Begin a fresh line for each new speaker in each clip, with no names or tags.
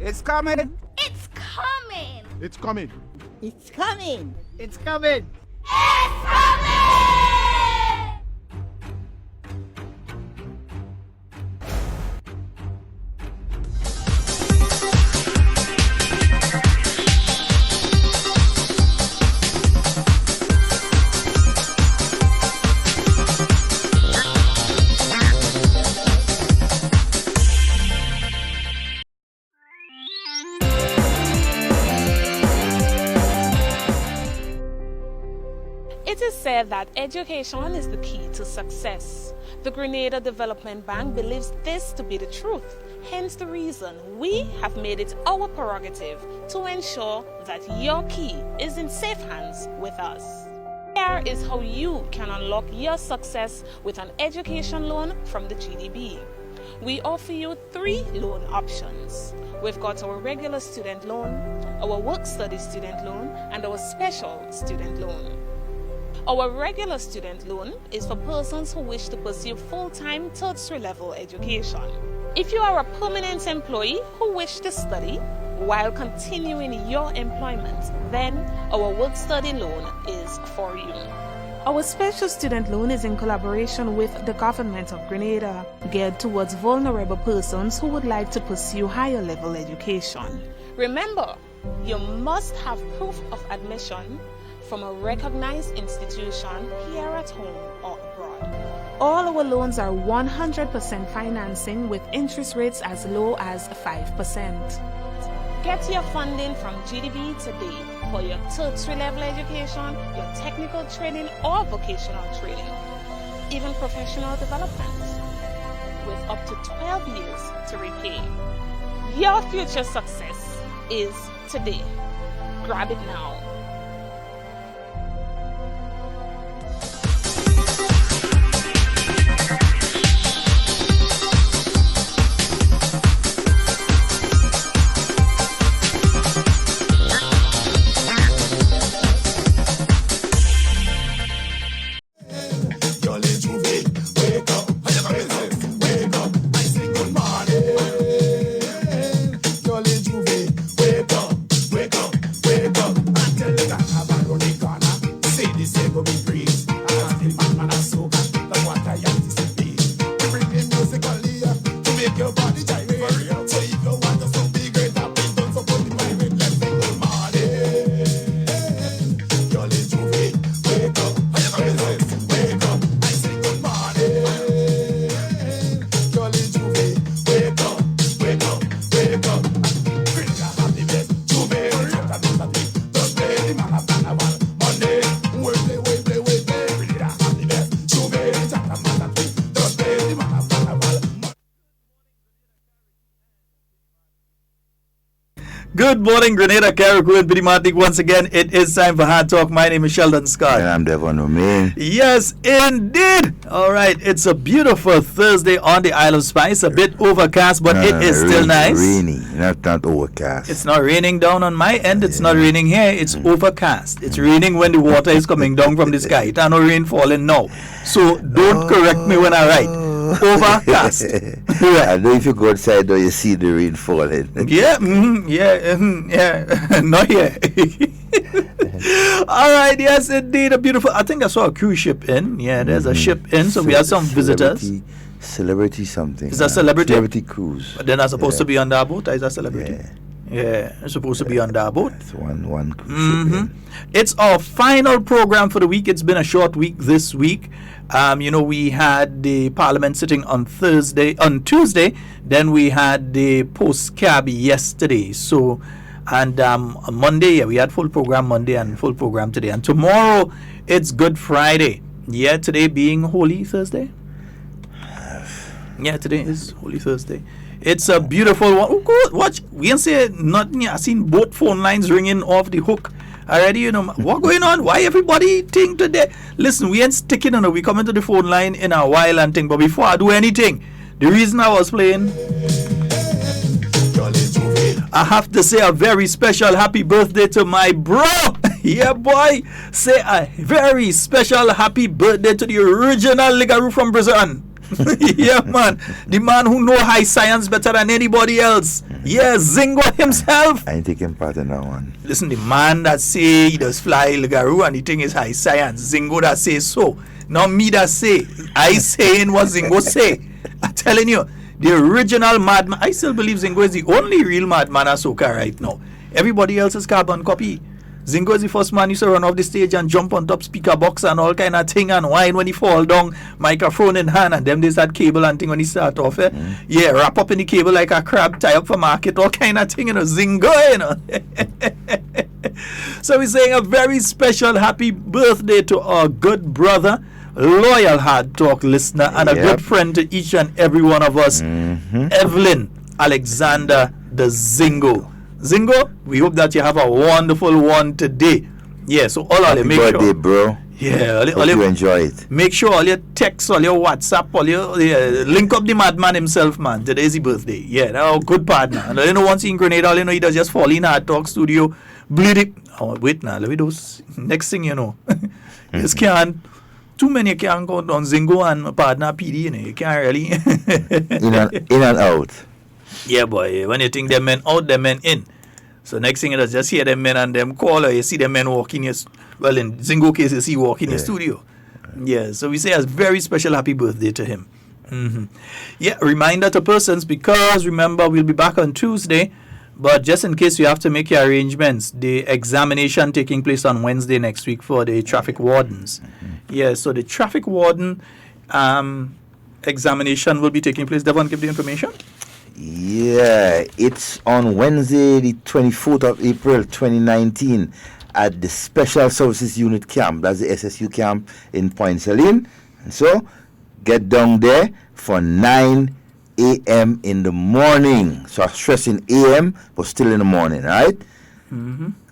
It's coming.
It's coming.
It's coming.
It's coming.
It's coming.
It's coming!
It is said that education is the key to success. The Grenada Development Bank believes this to be the truth, hence the reason we have made it our prerogative to ensure that your key is in safe hands with us. Here is how you can unlock your success with an education loan from the GDB. We offer you 3 loan options. We've got our regular student loan, our work-study student loan, and our special student loan. Our regular student loan is for persons who wish to pursue full-time tertiary level education. If you are a permanent employee who wish to study while continuing your employment, then our work-study loan is for you. Our special student loan is in collaboration with the government of Grenada, geared towards vulnerable persons who would like to pursue higher level education. Remember, you must have proof of admission from a recognized institution here at home or abroad. All our loans are 100% financing with interest rates as low as 5%. Get your funding from GDB today for your tertiary level education, your technical training or vocational training, even professional development, with up to 12 years to repay. Your future success is today. Grab it now.
Good morning, Grenada, Carriacou, and Bidimatic. Once again, it is time for Hard Talk. My name is Sheldon Scott.
And I'm Devon Romain.
Yes, indeed. All right, it's a beautiful Thursday on the Isle of Spice. A bit overcast, but it is still nice.
Rainy, not overcast.
It's not raining down on my end. It's not raining here. It's overcast. It's raining when the water is coming down from the sky. It's not rain falling now. So don't correct me when I write. Overcast.
I know if you go outside, though, you see the rain falling.
Yeah, not here. All right, yes, indeed, a beautiful. I think I saw a cruise ship in. Yeah, there's a ship in, so we have some visitors.
Celebrity something.
Is that celebrity?
Celebrity cruise.
But they're not supposed to be on that boat. Or is that celebrity? Yeah, it's supposed to be on that boat.
It's one cruise ship.
It's our final program for the week. It's been a short week this week. We had the Parliament sitting on Tuesday. Then we had the post-cab yesterday. So, and on Monday, we had full program Monday and full program today. And tomorrow, it's Good Friday. Yeah, today being Holy Thursday. Yeah, today is Holy Thursday. It's a beautiful one. Oh, good. Watch. We ain't say nothing. I've seen both phone lines ringing off the hook already. What going on? Why everybody think today? Listen, we ain't sticking on it. We come into the phone line in a while and think. But before I do anything, the reason I was playing, I have to say a very special happy birthday to my bro. Yeah, boy. Say a very special happy birthday to the original Ligaroo from Brazil. Yeah, man. The man who know high science better than anybody else. Yeah, Zingo himself.
I ain't taking part in that one.
Listen, the man that say he does fly Ligaroo and the thing is high science. Zingo that say so. Not me that say. I saying what Zingo say. I'm telling you, the original madman. I still believe Zingo is the only real madman at soca right now. Everybody else is carbon copy. Zingo is the first man used to run off the stage and jump on top speaker box and all kind of thing and whine when he fall down, microphone in hand, and them days had cable and thing when he start off. Yeah, wrap up in the cable like a crab, tie up for market, all kind of thing, Zingo, So we're saying a very special happy birthday to our good brother, loyal Hard Talk listener, and a good friend to each and every one of us, Evelyn Alexander the Zingo. Zingo, we hope that you have a wonderful one today. Yeah, so all you make
birthday,
sure,
bro.
Yeah,
Hope you enjoy it.
Make sure all your texts, all your WhatsApp, all your link up the madman himself, man. Today's his birthday. Yeah, that's a good partner. And you know, once in Grenada, all you know, he does just fall in Hard Talk studio, bleed it. Oh, wait now, let me do. Next thing you know, just can't. Too many can't go on Zingo and partner PD. You know, you can't really.
in and out.
Yeah, boy. When you think them men out, them men in. So next thing is just hear them men and them call, or you see them men walk in your. Well, in Zingo case, you see walk in your studio. Yeah. So we say a very special happy birthday to him. Yeah. Reminder to persons, because remember we'll be back on Tuesday, but just in case you have to make your arrangements, the examination taking place on Wednesday next week for the traffic wardens. Yeah. So the traffic warden examination will be taking place. Devon, give the information.
Yeah, it's on Wednesday, the 24th of April, 2019, at the Special Services Unit Camp. That's the SSU camp in Point Celine. And so, get down there for 9 a.m. in the morning. So, I'm stressing a.m., but still in the morning, right?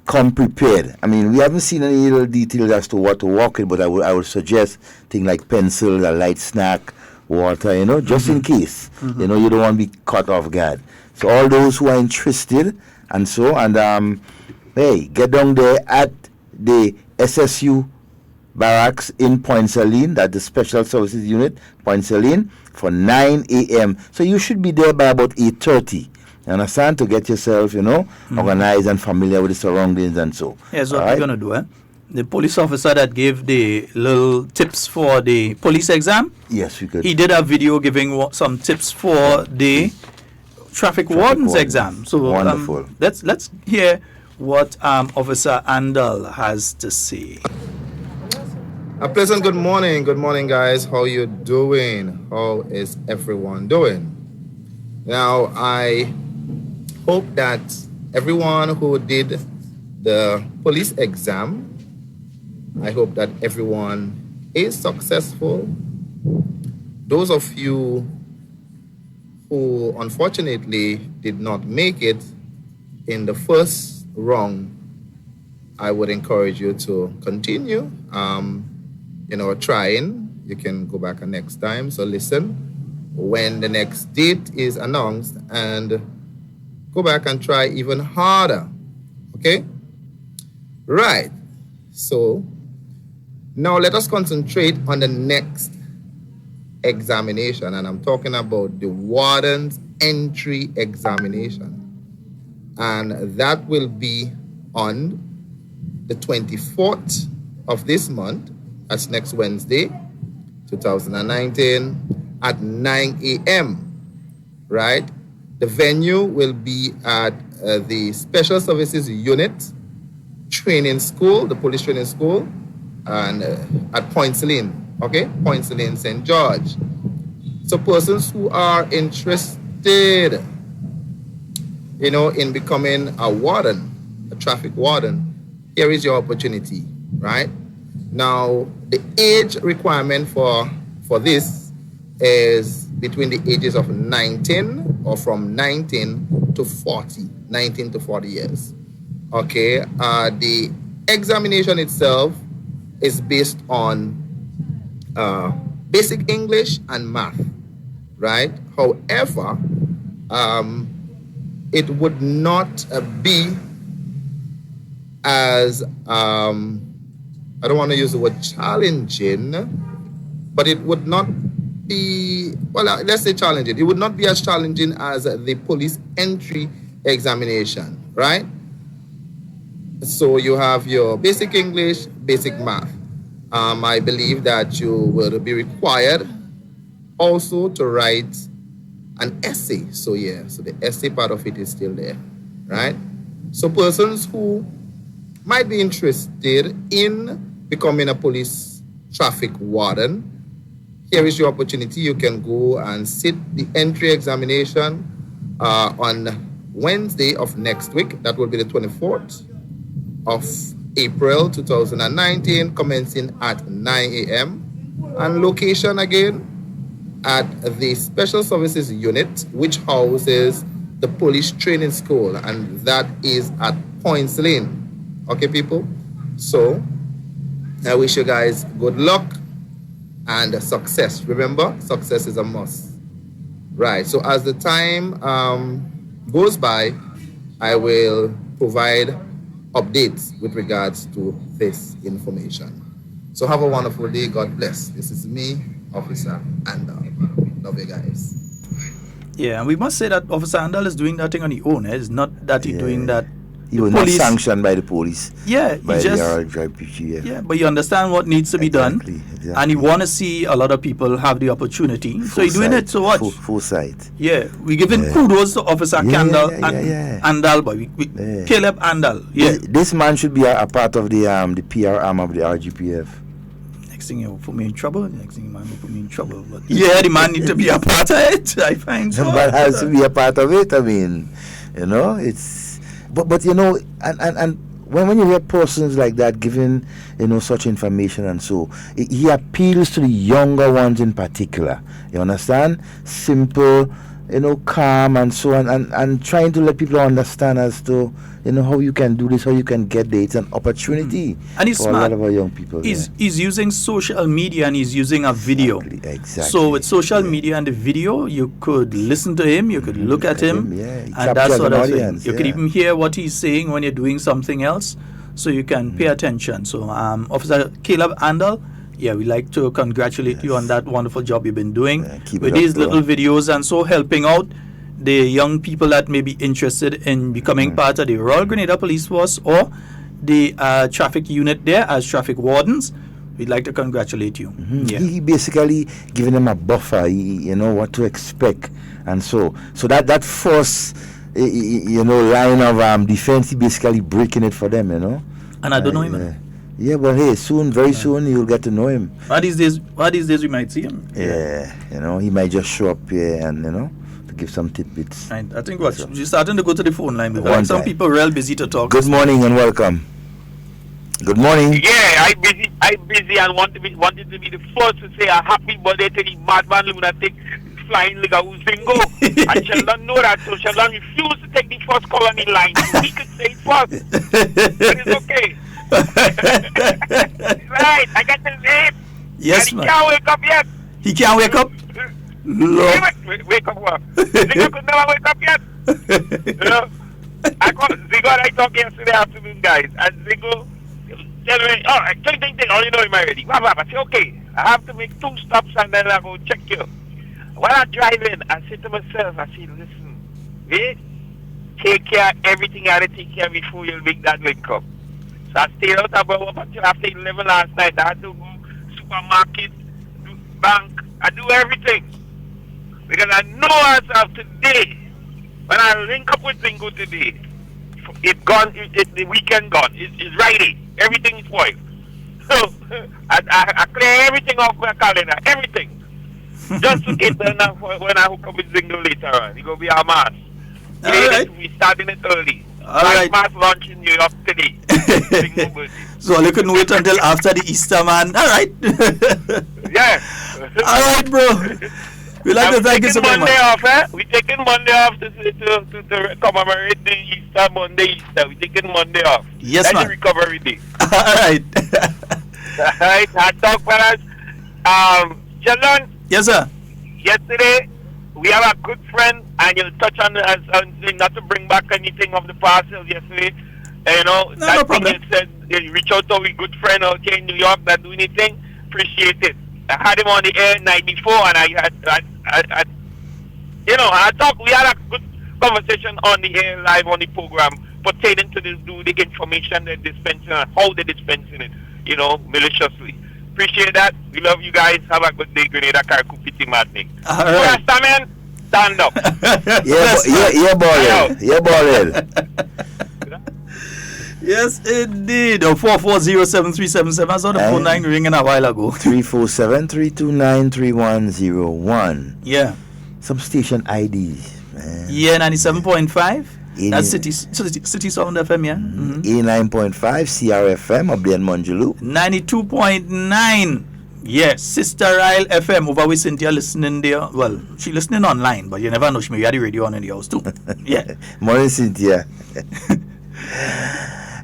Come prepared. I mean, we haven't seen any little details as to what to walk in, but I would suggest things like pencils, a light snack, water, you know, just in case. You know, you don't want to be caught off guard. So all those who are interested hey, get down there at the SSU barracks in Point Celine, that's the Special Services Unit, Point Celine, for 9 a.m. So you should be there by about 8:30. You understand? To get yourself, you know, organized and familiar with the surroundings and so.
Yeah, so what we're going to do, the police officer that gave the little tips for the police exam,
yes, we could.
he did a video giving some tips for the traffic wardens exam. So
wonderful.
Let's hear what Officer Andal has to say.
A pleasant good morning. Good morning, guys. How you doing? How is everyone doing? Now, I hope that everyone who did the police exam, I hope that everyone is successful. Those of you who unfortunately did not make it in the first round, I would encourage you to continue, trying. You can go back next time. So listen when the next date is announced and go back and try even harder. Okay? Right. So now let us concentrate on the next examination, and I'm talking about the warden's entry examination. And that will be on the 24th of this month, that's next Wednesday, 2019, at 9 a.m., right? The venue will be at the Special Services Unit Training School, the Police Training School, and at Point Celine, okay? Point Celine, St. George. So persons who are interested, in becoming a warden, a traffic warden, here is your opportunity, right? Now, the age requirement for this is between the ages of 19 or from 19 to 40, 19 to 40 years. Okay, the examination itself is based on basic English and math, right? However, it would not be as, I don't want to use the word challenging, but it would not be, well, let's say challenging. It would not be as challenging as the police entry examination, right? So you have your basic English, basic math. I believe that you will be required also to write an essay. So so the essay part of it is still there, right? So persons who might be interested in becoming a police traffic warden, here is your opportunity. You can go and sit the entry examination on Wednesday of next week. That will be the 24th of April 2019, commencing at 9 a.m. And location again at the Special Services Unit, which houses the Police Training School, and that is at Points Lane. Okay, people? So I wish you guys good luck and success. Remember, success is a must. Right, so as the time goes by, I will provide updates with regards to this information. So have a wonderful day. God bless. This is me, Officer Andal. Love you guys.
Yeah, and we must say that Officer Andal is doing that thing on his own. It's not that he's doing that.
He was not sanctioned by the police.
Yeah,
by
just,
the RIPG.
Yeah, but you understand what needs to be done.
Exactly.
And you want to see a lot of people have the opportunity. So you're doing it so much.
Full sight.
Yeah, we're giving kudos to Officer Kendall Andal, boy. Caleb Andal. Yeah.
This man should be a part of the PR arm of the RGPF.
Next thing you put me in trouble. Next thing you might put me in trouble. But yeah, the man need to be a part of it. I find so.
But has to be a part of it. I mean, it's. But and when you hear persons like that giving such information, and so he appeals to the younger ones in particular. You understand? Simple, calm and so on, and trying to let people understand as to how you can do this, how you can get there. It's an opportunity
and he's
for
smart.
A lot of our young people.
He's using social media and he's using a video.
Exactly.
So with social media and the video, you could listen to him, you could look at him, and that sort of thing. You could even hear what he's saying when you're doing something else, so you can pay attention. So Officer Caleb Andal, we'd like to congratulate you on that wonderful job you've been doing with these little videos, and so helping out the young people that may be interested in becoming part of the Royal Grenada Police Force or the traffic unit there as traffic wardens. We'd like to congratulate you.
He basically giving them a buffer, what to expect, and so that first line of defense, he basically breaking it for them, And
I don't know him.
Yeah, but hey, very soon you'll get to know him.
One of these days we might see him.
Yeah, he might just show up here and to give some tidbits.
Right. I think we're starting to go to the phone line because some people are real busy to talk.
Good morning and welcome. Good morning.
Yeah, I'm busy and wanted to be the first to say a happy birthday to the madman lunatic flying like a Uzingo. And Sheldon know that, so Sheldon refused to take the first call on the line. He could say it first. But it's okay. Right, I got his name.
Yes,
and he can't wake up yet.
He can't wake up?
Wake up what? Zingo could never wake up yet. I called Zingo and I talked yesterday afternoon, guys. And Zingo tell me, think, all you know him already. I say, okay, I have to make 2 stops and then I go check you. While I'm driving, I say to myself, I say, listen, take care of everything you have to take care of before you make that wake up. So I stayed out about until after 11 last night. I had to go supermarket, do bank, I do everything. Because I know myself today, when I link up with Zingo today, it's gone, the weekend gone, it's Friday, everything is spoiled. So I clear everything off my calendar, everything. Just to get there now when I hook up with Zingo later on. It's going to be our mass. We're starting it early. Mass launch in New York today.
So you couldn't wait until after the Easter, man. All right.
Yeah.
All right, bro. We'd like to thank you so much.
We're taking Monday off to commemorate the Easter, Easter. We're taking Monday off.
Yes,
That's
man.
the recovery day.
All right.
All right. HARDTALK for us. Sheldon.
Yes, sir.
Yesterday, we have a good friend, and you'll touch on not to bring back anything of the past yesterday.
No
that
problem.
thing you said, you reach out to a good friend out here in New York that do anything. Appreciate it. had him on the air night before, and I talked. We had a good conversation on the air live on the program pertaining to the information they're dispensing and how they're dispensing it, maliciously. Appreciate that. We love you guys. Have a good day, Grenada, Carriacou, Pity Madney.
All right.
Man, stand up.
Yeah, ball.
Yes, indeed. 4407377. I saw the phone line ringing a while ago.
347-329-3101.
Yeah.
Some station IDs, man.
Yeah, 97.5. That's CitysoundFM, yeah. Mm-hmm.
89.5 CRFM, Oblian Monjulu.
92.9. Yes, Sister Isle FM over with Cynthia listening there. Well, she listening online, but you never know. She may have the radio on in the house too. Yeah.
Morning, Cynthia.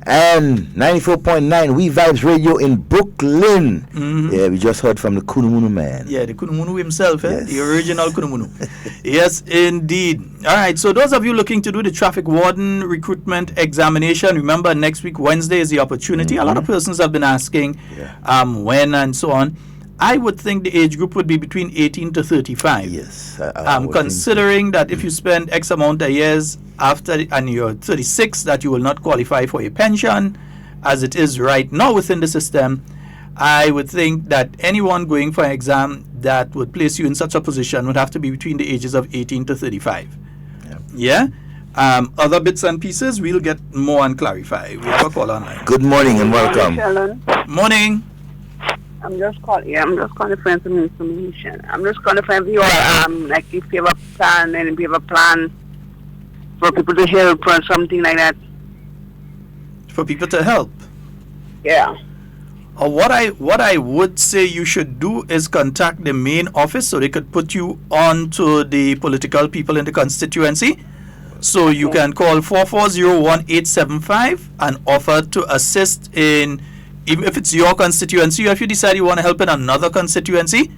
And 94.9 WeiVybz Radio in Brooklyn.
Mm-hmm.
Yeah, we just heard from the Kunumunu man.
Yeah, the Kunumunu himself,
Yes.
The original Kunumunu. Yes, indeed. All right, so those of you looking to do the traffic warden recruitment examination, remember next week, Wednesday, is the opportunity. A lot of persons have been asking when and so on. I would think the age group would be between 18 to 35.
Yes.
Considering that if you spend X amount of years after and you're 36, that you will not qualify for a pension, as it is right now within the system, I would think that anyone going for an exam that would place you in such a position would have to be between the ages of 18 to 35. Yeah? Other bits and pieces, we'll get more and clarify. We have a call online.
Good morning and welcome.
Sheldon.
Morning.
I'm just calling to find some information. I'm just calling to find if you like if you have a plan and if you have a plan for people to help or something like that.
For people to help.
Yeah.
What I would say you should do is contact the main office so they could put you on to the political people in the constituency. So you can call 4401875 and offer to assist in, even if it's your constituency, or if you decide you want to help in another constituency,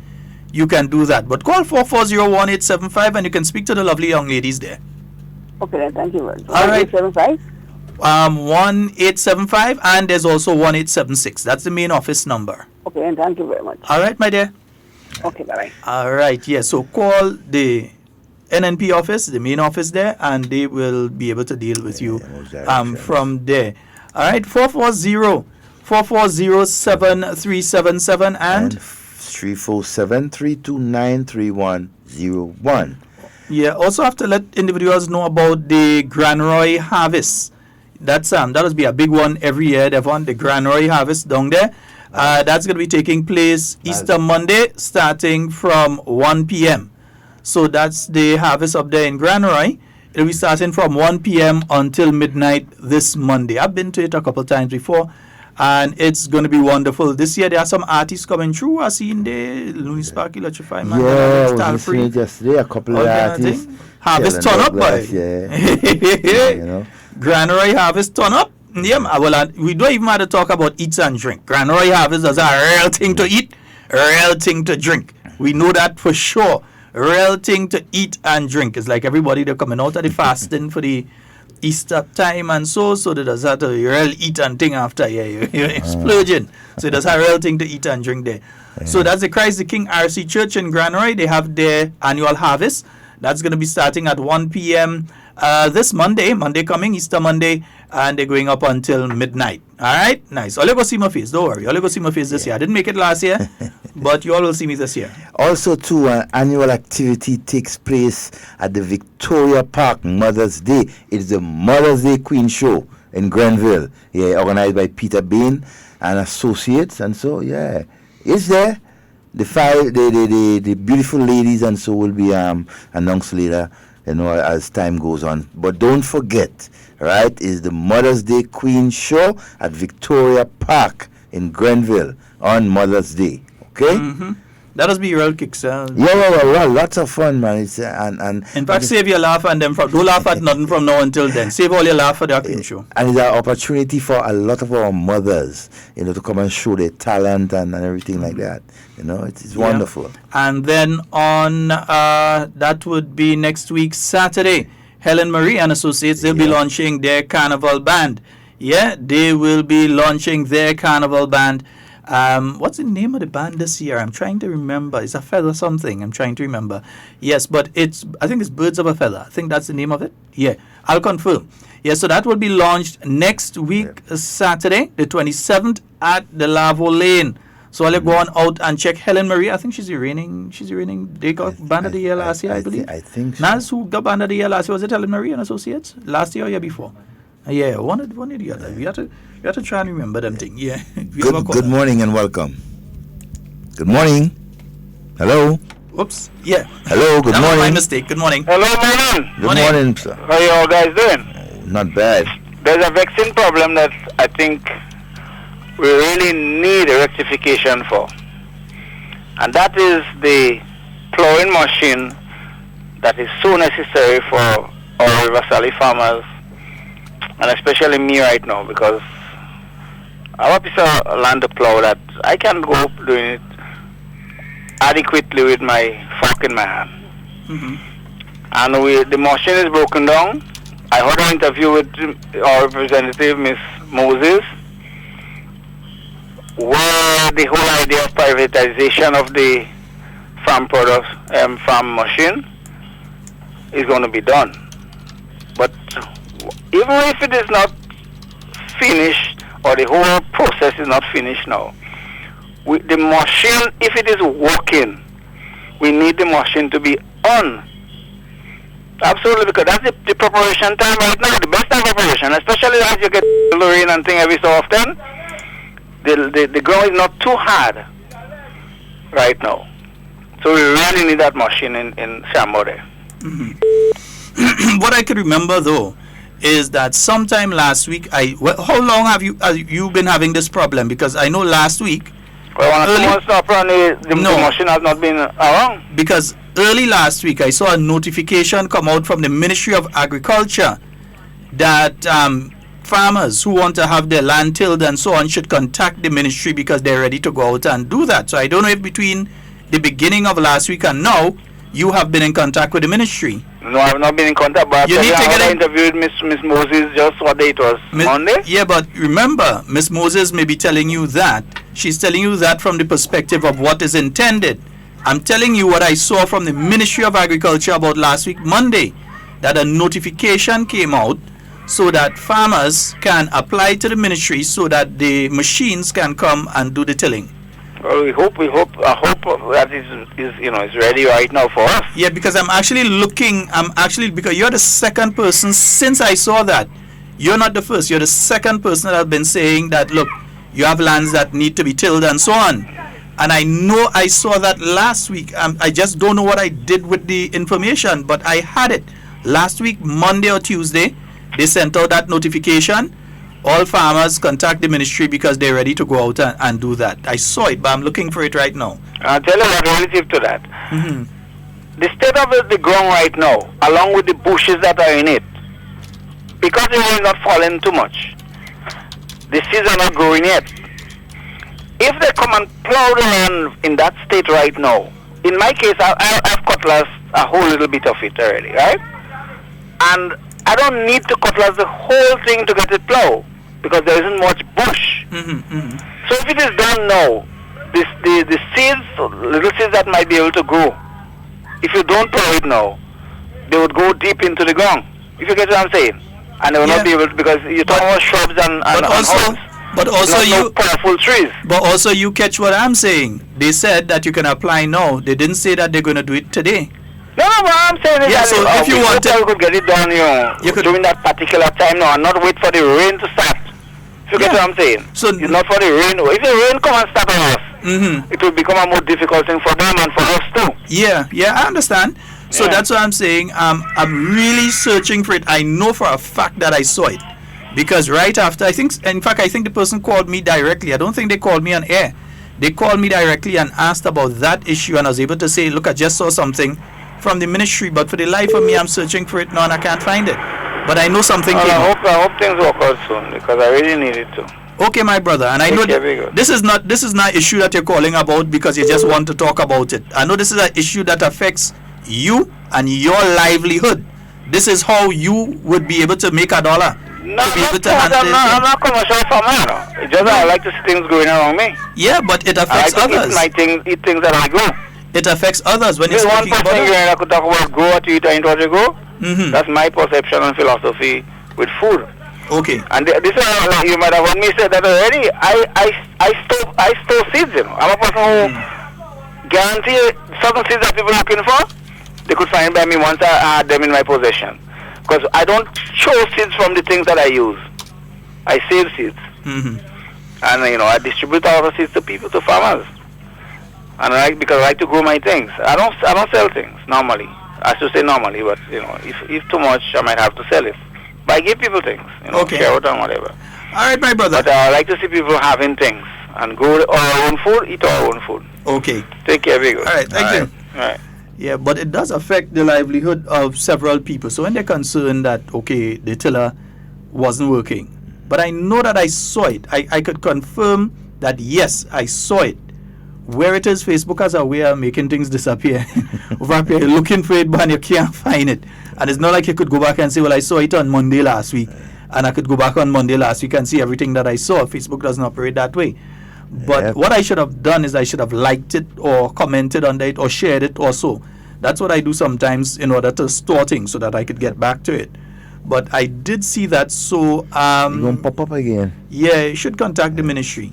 you can do that. But call 4401875 and you can speak to the lovely young ladies there.
Okay, then, thank you very much.
All right.
1875?
1875, and there's also 1876. That's the main office number.
Okay, then, thank you very much.
All right, my dear.
Okay, bye-bye.
All right, yeah. So call the NNP office, the main office there, and they will be able to deal with you from there. All right, 440-7377 and
347-329-3101.
Yeah, also have to let individuals know about the Granroy harvest. That's that will be a big one every year. They've won the Granroy harvest down there. That's going to be taking place Easter Monday, starting from 1 p.m. So that's the harvest up there in Granroy. It'll be starting from 1 p.m. until midnight this Monday. I've been to it a couple times before, and it's going to be wonderful. This year there are some artists coming through. I seen the Louis Sparky Electrify Man.
Yeah, I was listening yesterday, a couple of artists.
Harvest turn up, boy.
Yeah.
Granroy harvest turn up. Yeah, well, we don't even have to talk about eat and drink. Granroy harvest is a real thing to eat, a real thing to drink. We know that for sure. Real thing to eat and drink. It's like everybody, they're coming out of the fasting for the Easter time and so they does have a real eat and thing after. Yeah, you're splurging. So there's a real thing to eat and drink there. So that's the Christ the King RC Church in Granroy. They have their annual harvest. That's going to be starting at 1 p.m. This Monday coming, Easter Monday, and they're going up until midnight. All right? Nice. All you go see my face. Don't worry. All you go see my face this year. I didn't make it last year, but you all will see me this year.
Also, too, an annual activity takes place at the Victoria Park Mother's Day. It's the Mother's Day Queen Show in Grenville. Yeah, organized by Peter Bain and Associates. And so, yeah, it's there. The beautiful ladies and so will be announced later, as time goes on. But don't forget, right, is the Mother's Day Queen Show at Victoria Park in Grenville on Mother's Day. Okay?
Mm-hmm. That'll be real kicks.
Yeah, lots of fun, man. It's and
in fact, save your laugh and them from. Don't laugh at nothing from now until then. Save all your laugh for the Queen Show.
And it's an opportunity for a lot of our mothers, to come and show their talent and everything like that. It's wonderful.
And then on that would be next week Saturday, Helen Marie and Associates, they'll be launching their carnival band. Yeah, they will be launching their carnival band. What's the name of the band this year? I'm trying to remember. It's a feather something. I'm trying to remember. Yes, but I think it's Birds of a Feather. I think that's the name of it. Yeah, I'll confirm. Yeah, so that will be launched next week, Saturday, the 27th at the Lavo Lane. So I'll go on out and check Helen Marie. I think she's the reigning. They got Band of the Year last year, I believe.
I think so.
Naz, who got Band of the Year last year, was it Helen Marie and Associates? Last year or year before? Yeah, one of the other. We have to try and remember them things. Yeah.
Good morning and welcome. Good morning. Hello.
Whoops. Yeah.
Hello. Good
That
morning.
was my mistake. Good morning.
Hello, man.
Good morning, sir.
How you all guys doing?
Not bad.
There's a vexing problem that I think we really need a rectification for. And that is the plowing machine that is so necessary for our River Valley farmers, and especially me right now, because I have a piece of land to plow that I can't go doing it adequately with my fork in my hand.
Mm-hmm.
And the machine is broken down. I heard an interview with our representative, Miss Moses, where the whole idea of privatization of the farm products, farm machine is going to be done. But even if it is not finished, or the whole process is not finished now, the machine, if it is working, we need the machine to be on. Absolutely, because that's the preparation time right now, the best time preparation, especially as you get the rain and thing every so often. The ground is not too hard right now. So we really need that machine in Shamore.
Mm-hmm. What I could remember though is that sometime last week, how long have you been having this problem? Because I know last week.
Well, when the machine has not been around.
Because early last week, I saw a notification come out from the Ministry of Agriculture that farmers who want to have their land tilled and so on should contact the ministry because they're ready to go out and do that. So I don't know if between the beginning of last week and now, you have been in contact with the ministry.
No, I have not been in contact, but I interviewed Miss Moses just what day it was, Monday?
Yeah, but remember, Miss Moses may be telling you that. She's telling you that from the perspective of what is intended. I'm telling you what I saw from the Ministry of Agriculture about last week, Monday, that a notification came out so that farmers can apply to the ministry so that the machines can come and do the tilling.
Well, I hope that is ready right now for us.
Yeah, because because you're the second person since I saw that. You're not the first. You're the second person that have been saying that, look, you have lands that need to be tilled and so on. And I know I saw that last week. I just don't know what I did with the information, but I had it. Last week, Monday or Tuesday, they sent out that notification. All farmers contact the ministry because they're ready to go out and do that. I saw it, but I'm looking for it right now.
I'll tell you what relative to that.
Mm-hmm.
The state of the ground right now, along with the bushes that are in it, because the rain is not falling too much, the seeds are not growing yet. If they come and plow the land in that state right now, in my case, I've cutlass a whole little bit of it already, right? And I don't need to cutlass the whole thing to get it plowed, because there isn't much bush.
Mm-hmm, mm-hmm.
So if it is done now, the seeds, little seeds that might be able to grow, if you don't plow it now, they would go deep into the ground. If you get what I'm saying, and they will not be able to, because you're talking about shrubs and horns.
But also
no powerful trees.
But also you catch what I'm saying. They said that you can apply now. They didn't say that they're going to do it today.
No, what I'm saying is that
so if you want
you could get it done, during that particular time now, and not wait for the rain to start. If you get what I'm saying. So it's not for the rain. If the rain comes and start on us, it will become a more difficult thing for them and for us too.
Yeah, I understand. So that's what I'm saying. I'm really searching for it. I know for a fact that I saw it. Because right after, I think the person called me directly. I don't think they called me on air. They called me directly and asked about that issue, and I was able to say, look, I just saw something from the ministry, but for the life of me, I'm searching for it now and I can't find it. But I know something came up.
I hope things work out soon, because I really need it to.
Okay, my brother, and I know this is not an issue that you're calling about because you just want to talk about it. I know this is an issue that affects you and your livelihood. This is how you would be able to make $1.
No,
to be able to
I'm
handle
not, I'm
it?
not commercial farmer, you know. It's just that I like to see things going around me.
Yeah, but it
I
affects
like to
others.
eat things that I grow.
It affects others when you're
There's one
speaking
person
about
here
it.
that could talk about grow what you eat and eat what you grow.
Mm-hmm.
That's my perception and philosophy with food.
Okay.
And this is like you might have heard me say that already. I store seeds, you know. I'm a person who guarantee certain seeds that people are looking for, they could find by me once I had them in my possession. Because I don't choose seeds from the things that I use. I save seeds.
Mm-hmm.
And you know, I distribute all the seeds to people, to farmers. And because I like to grow my things. I don't sell things normally. I should say normally, but you know, if too much, I might have to sell it. But I give people things, you know,
Okay.
carrot and whatever.
All right, my brother.
But I like to see people having things and grow our own food, eat our own food.
Okay.
Take care, big.
All right, thank you.
All right.
Yeah, but it does affect the livelihood of several people. So when they're concerned that, okay, the tiller wasn't working, but I know that I saw it. I could confirm that, yes, I saw it. Where it is, Facebook has a way of making things disappear. Over here, you're looking for it, but you can't find it. And it's not like you could go back and say, well, I saw it on Monday last week. And I could go back on Monday last week and see everything that I saw. Facebook doesn't operate that way. But
Yep.
what I should have done is I should have liked it or commented on it or shared it or so. That's what I do sometimes in order to store things so that I could get back to it. But I did see that, so
You're going to pop up again.
yeah, you should contact the ministry.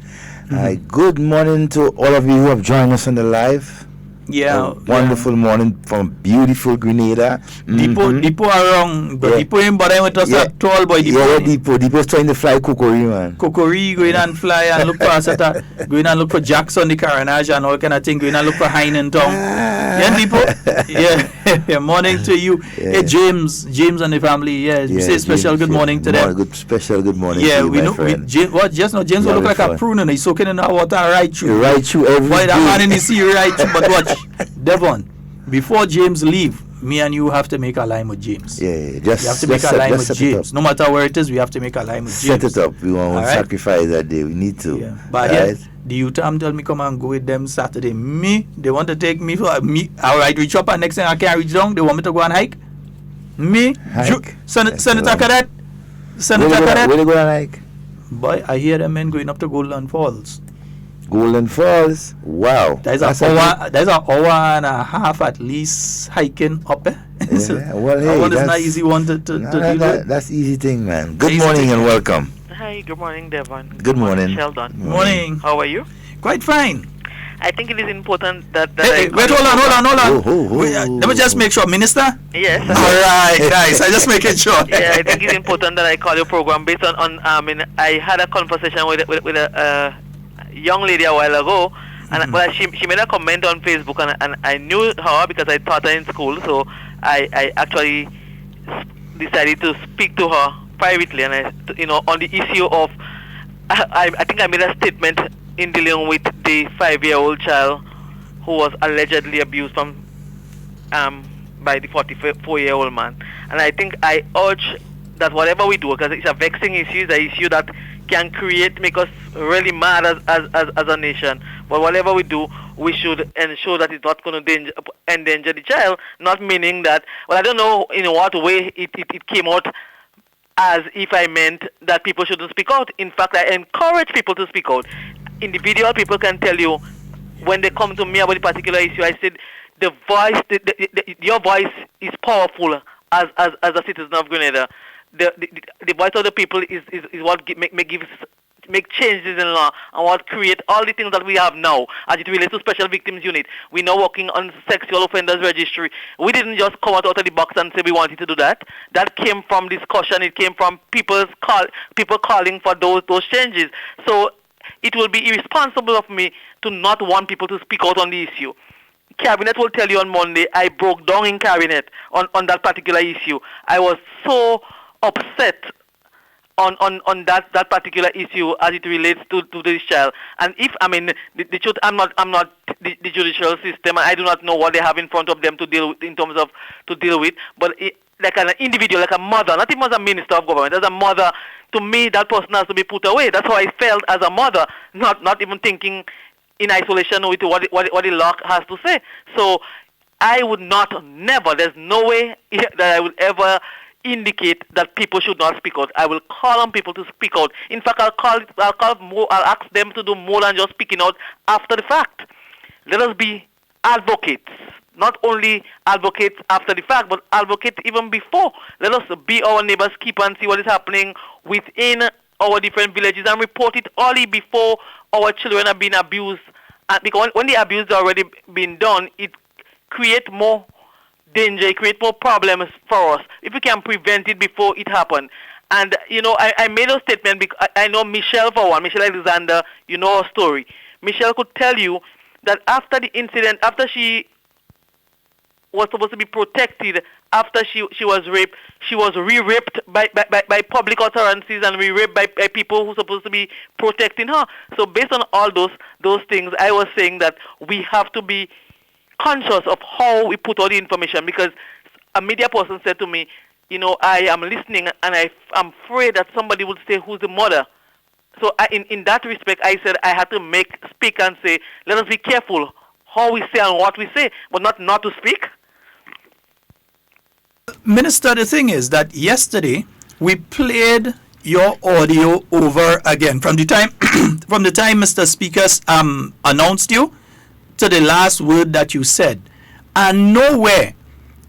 Good morning to all of you who have joined us on the live.
Yeah,
Wonderful morning from beautiful Grenada.
Depot are wrong, but
Yeah.
Depot ain't bothering with us
Yeah.
at all, boy.
Yeah, Depot's trying to fly Kokori, man.
Kokori, going and fly and look for Asata, going and look for Jackson, the Carriacou and all kind of thing, going and look for Heinentown. Yeah, Depot? Yeah. Morning to you.
Yeah.
Hey, James and the family. Yeah, we say special good morning to them.
Good morning
Yeah,
to you,
we
my
know.
friend.
James will look like a prune and he's soaking in our water right through.
Right through every
Boy, that
day.
man in the sea right through. But watch, Devon, before James leave, me and you have to make a line with James.
Yeah, just
We have to make a line with
set it
James.
up.
No matter where it is, we have to make a line with James.
Set it up. We want
All
to
right?
sacrifice that day. We need to.
Yeah. But
Right?
yeah, the youth tell me come and go with them Saturday. Me, they want to take me for me. All right, reach up and next thing I can't reach down. They want me to go and hike. Me,
Hike?
Senator Cadet,
Where
Senator
they
Cadet.
going to like?
Boy, I hear them men going up to Golden Falls.
Golden Falls. Wow.
There's
That's
an hour and a half at least hiking up. So
Yeah, well,
that
hey,
one is not
that's-
easy one to deal with.
That's easy thing, man. Good
Easy
morning
thing.
and welcome.
Hi, good morning, Devon.
Good morning.
Sheldon.
Morning.
How are you?
Quite fine.
I think it is important that
Hey,
I
wait, hold on.
Oh.
Wait, let me just make sure, Minister.
Yes.
All right, guys. I just making sure.
Yeah, I think it's important that I call your program based on I had a conversation with a young lady a while ago, and well, she made a comment on Facebook, and I knew her because I taught her in school, so I actually decided to speak to her privately, and on the issue of I think I made a statement in dealing with the 5-year-old child who was allegedly abused by the 44-year-old man. And I think I urge that whatever we do, because it's a vexing issue, it's an issue that can make us really mad as a nation. But whatever we do, we should ensure that it's not going to endanger the child, not meaning that, well, I don't know in what way it came out as if I meant that people shouldn't speak out. In fact, I encourage people to speak out. Individual people can tell you when they come to me about a particular issue, I said, your voice is powerful as a citizen of Grenada. The voice of the people is what make changes in law and what create all the things that we have now as it relates to Special Victims Unit. We're now working on Sexual Offenders Registry. We didn't just come out of the box and say we wanted to do that. That came from discussion. It came from people calling for those changes. So it will be irresponsible of me to not want people to speak out on the issue. Cabinet will tell you on Monday, I broke down in Cabinet on that particular issue. I was so upset on that particular issue as it relates to this child. And if the truth, I'm not the judicial system. I do not know what they have in front of them to deal with in terms of to deal with. But like an individual, like a mother, not even as a minister of government, as a mother, to me that person has to be put away. That's how I felt as a mother, not even thinking in isolation with what the law has to say. So I would never, there's no way that I would ever indicate that people should not speak out. I will call on people to speak out. In fact, I'll ask them to do more than just speaking out after the fact. Let us be advocates. Not only advocates after the fact, but advocates even before. Let us be our neighbor's keeper and see what is happening within our different villages and report it early before our children are being abused. And because when the abuse is already been done, it creates more danger, it creates more problems for us. If we can prevent it before it happens. And, I made a statement because I know Michelle, for one, Michelle Alexander, you know her story. Michelle could tell you that after the incident, after she was supposed to be protected, after she was raped, she was re-raped by public authorities and re-raped by people who are supposed to be protecting her. So based on all those things, I was saying that we have to be conscious of how we put out the information, because a media person said to me, I am listening and I'm afraid that somebody would say, who's the mother? So in that respect, I said I had to speak and say, let us be careful how we say and what we say, but not to speak.
Minister, the thing is that yesterday we played your audio over again from the time Mr. Speaker announced you to the last word that you said, and nowhere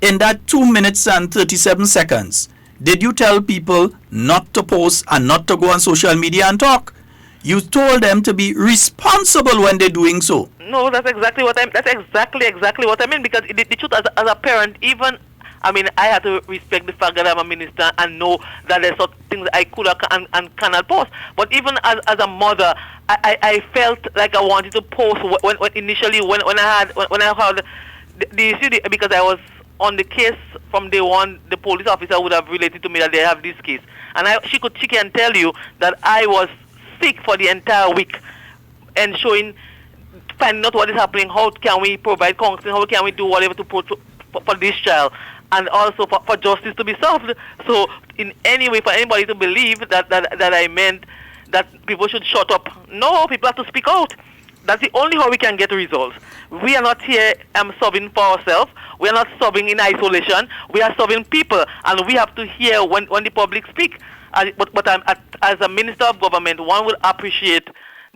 in that 2 minutes and 37 seconds did you tell people not to post and not to go on social media and talk. You told them to be responsible when they're doing so.
No, that's exactly what that's exactly what I mean, because the truth, as a parent, even I had to respect the fact that I'm a minister and know that there's certain things I could and cannot post. But even as a mother, I felt like I wanted to post when initially when I heard the issue, because I was on the case from day one. The police officer would have related to me that they have this case, and she can tell you that I was sick for the entire week, and finding out what is happening. How can we provide counseling? How can we do whatever for this child? And also for justice to be solved. So in any way, for anybody to believe that I meant that people should shut up, no, people have to speak out. That's the only how we can get results. We are not here solving for ourselves. We are not solving in isolation. We are solving people, and we have to hear when the public speak. But as a minister of government, one will appreciate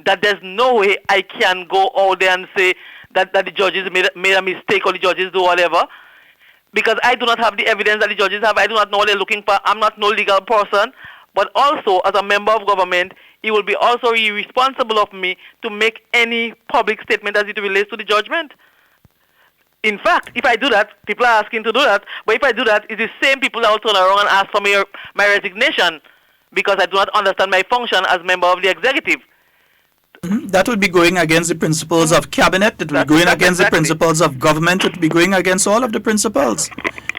that there's no way I can go out there and say that the judges made a mistake or the judges do whatever, because I do not have the evidence that the judges have. I do not know what they're looking for. I'm not no legal person. But also, as a member of government, it will be also irresponsible of me to make any public statement as it relates to the judgment. In fact, if I do that, people are asking to do that. But if I do that, it's the same people that will turn around and ask for my resignation, because I do not understand my function as member of the executive.
That would be going against the principles of cabinet. It would be going against the principles of government. It would be going against all of the principles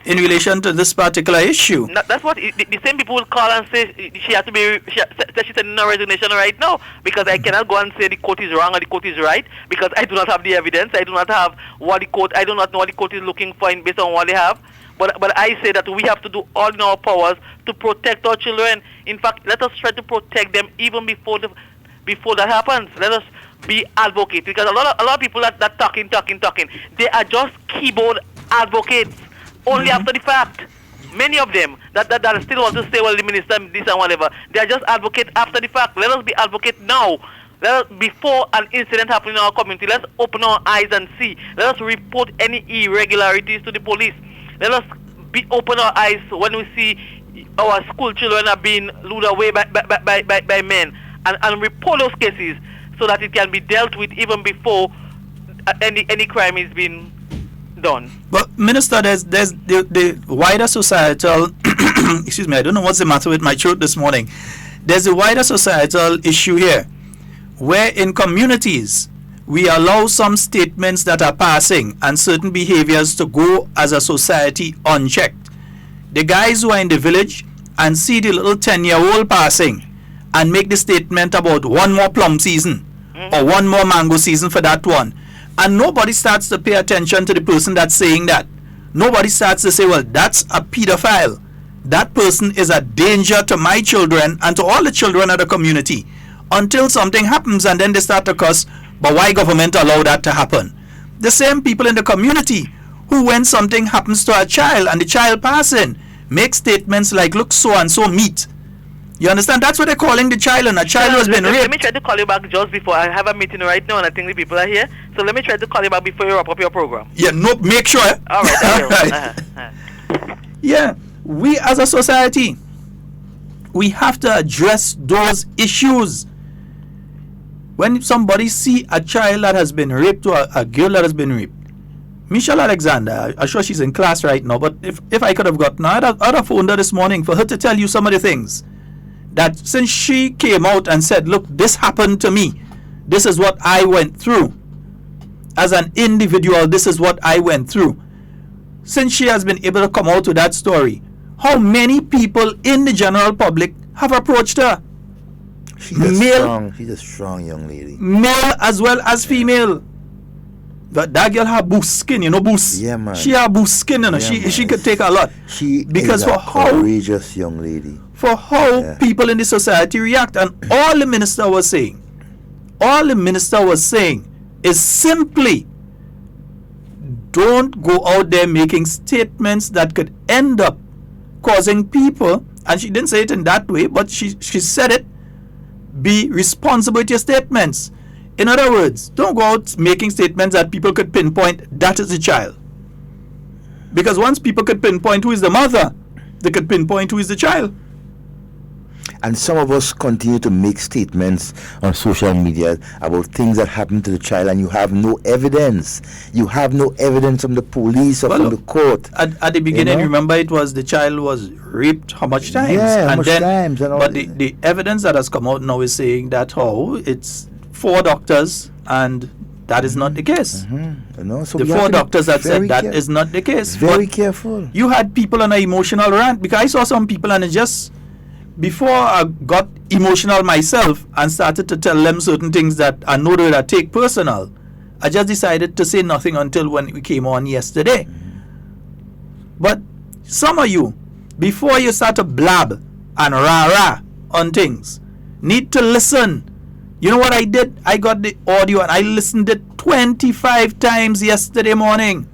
in relation to this particular issue.
No, that's what the same people will call and say she has to be. She's sending no resignation right now, because I cannot go and say the court is wrong or the court is right, because I do not have the evidence. I do not have what the court. I do not know what the court is looking for based on what they have. But I say that we have to do all in our powers to protect our children. In fact, let us try to protect them even before that happens. Let us be advocates, because a lot of people that talking, they are just keyboard advocates only after the fact. Many of them that still want to say, well, the minister this and whatever, they are just advocates after the fact. Let us be advocates now. Before an incident happens in our community, let's open our eyes and see. Let us report any irregularities to the police. Let us open our eyes when we see our school children are being lured away by men. And report those cases so that it can be dealt with even before any crime is being done.
But Minister, there's the wider societal excuse me, I don't know what's the matter with my throat this morning. There's a wider societal issue here, where in communities we allow some statements that are passing and certain behaviors to go as a society unchecked. The guys who are in the village and see the little 10-year-old passing and make the statement about one more plum season or one more mango season for that one, and nobody starts to pay attention to the person that's saying that. Nobody starts to say, well, that's a pedophile. That person is a danger to my children and to all the children of the community, until something happens, and then they start to cuss, but why government allow that to happen? The same people in the community who, when something happens to a child and the child passing, make statements like, look, so and so meet. You understand? That's what they're calling the child, and a child who has been
Let me
raped.
try to call you back just before I have a meeting right now, and I think the people are here. So let me try to call you back before you wrap up your program.
Yeah, no, make sure.
All right, I will.
All right. Yeah, we as a society, we have to address those issues. When somebody see a child that has been raped or a girl that has been raped, Michelle Alexander, I'm sure she's in class right now, but if I could have gotten her, I'd have phoned her this morning for her to tell you some of the things that since she came out and said, look, this happened to me, this is what I went through. As an individual, this is what I went through. Since she has been able to come out with that story, how many people in the general public have approached her?
She's a strong young lady.
Male as well as female. That girl have boost skin, you know, boost.
Yeah, man.
She have boost skin, you know.
Yeah,
she could take a lot.
She
because
is
for
a
how
courageous young lady.
For how people in the society react, and all the minister was saying is simply don't go out there making statements that could end up causing people, and she didn't say it in that way, but she said it, be responsible with your statements. In other words, don't go out making statements that people could pinpoint that is the child. Because once people could pinpoint who is the mother, they could pinpoint who is the child.
And some of us continue to make statements on social media about things that happened to the child, and you have no evidence. You have no evidence from the police or from the court.
At the beginning, remember, it was the child was raped how much times?
Yeah,
and
how much times? And all
but the evidence that has come out now is saying that it's 4 doctors, and that is not the case.
So
the 4 doctors that said that is not the case.
Very careful.
You had people on an emotional rant, because I saw some people, and it just, before I got emotional myself and started to tell them certain things that I know that I take personal, I just decided to say nothing until when we came on yesterday. But some of you, before you start to blab and rah-rah on things, need to listen. You know what I did? I got the audio and I listened it 25 times yesterday morning.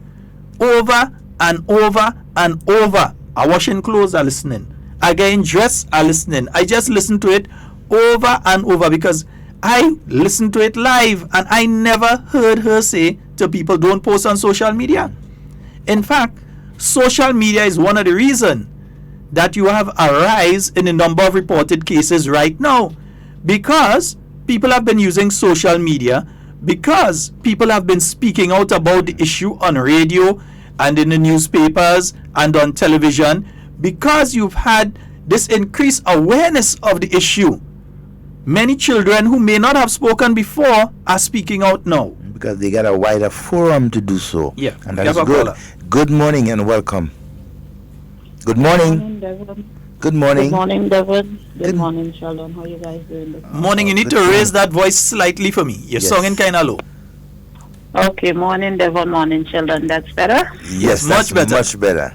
Over and over and over. I washing clothes, I listening. I getting dressed, I listening. I just listen to it over and over because I listened to it live, and I never heard her say to people, don't post on social media. In fact, social media is one of the reasons that you have a rise in the number of reported cases right now, because people have been using social media, because people have been speaking out about the issue on radio and in the newspapers and on television, because you've had this increased awareness of the issue. Many children who may not have spoken before are speaking out now.
Because they got a wider forum to do so.
Yeah,
and that's good. Good morning and welcome. Good morning. Good morning.
Good morning, Devon. Good morning, Sheldon. How you guys doing?
Morning. You need to raise that voice slightly for me. You're singing kind of low.
Okay, morning, Devon. Morning, Sheldon. That's better?
Yes,
much better.
Much better.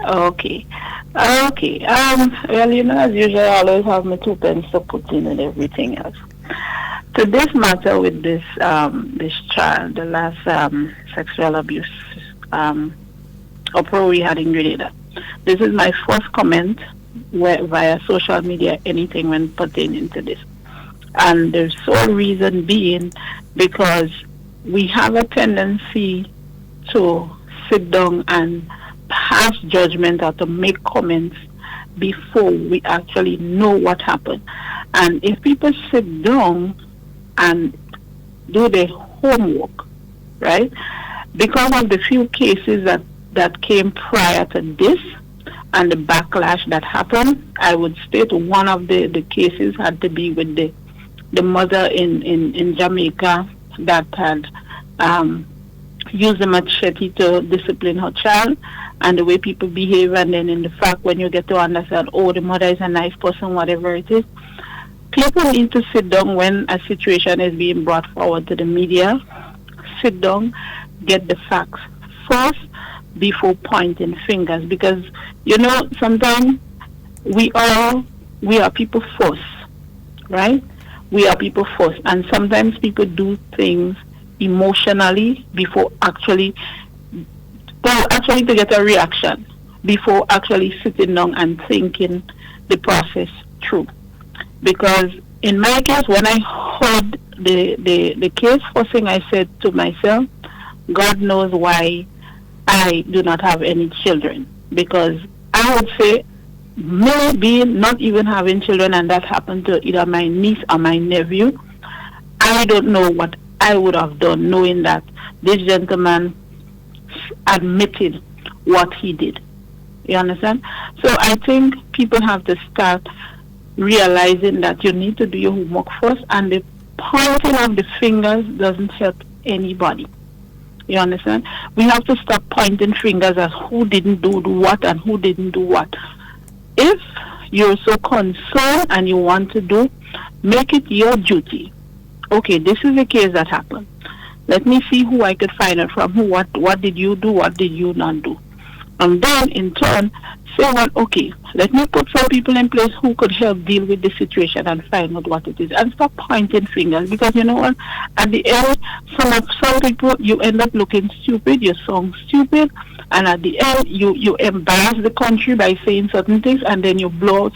Okay. Well, you know, as usual, I always have my 2 pence to put in and everything else. To this matter with this child, the last sexual abuse uproar we had in Grenada. This is my first comment via social media, anything when pertaining to this. And the sole reason being because we have a tendency to sit down and pass judgment or to make comments before we actually know what happened. And if people sit down and do their homework, right, because of the few cases that came prior to this and the backlash that happened, I would state one of the cases had to be with the mother in Jamaica that had used a machete to discipline her child, and the way people behave, and then in the fact when you get to understand, oh, the mother is a nice person, whatever it is. People need to sit down when a situation is being brought forward to the media, sit down, get the facts first before pointing fingers, because, you know, sometimes we are people first, right? We are people first, and sometimes people do things emotionally before actually to get a reaction, before actually sitting down and thinking the process through. Because in my case, when I heard the case, first thing I said to myself, God knows why I do not have any children. Because I would say, maybe not even having children, and that happened to either my niece or my nephew, I don't know what I would have done knowing that this gentleman admitted what he did. You understand? So I think people have to start realizing that you need to do your homework first, and the pointing of the fingers doesn't help anybody. You understand? We have to stop pointing fingers as who didn't do what and who didn't do what. If you're so concerned and you want to do, make it your duty. Okay, this is a case that happened. Let me see who I could find out from, what did you do, what did you not do. And then, in turn, say, well, okay, let me put some people in place who could help deal with the situation and find out what it is. And stop pointing fingers, because you know what? At the end, some people, you end up looking stupid, you sound stupid, and at the end, you embarrass the country by saying certain things, and then you blow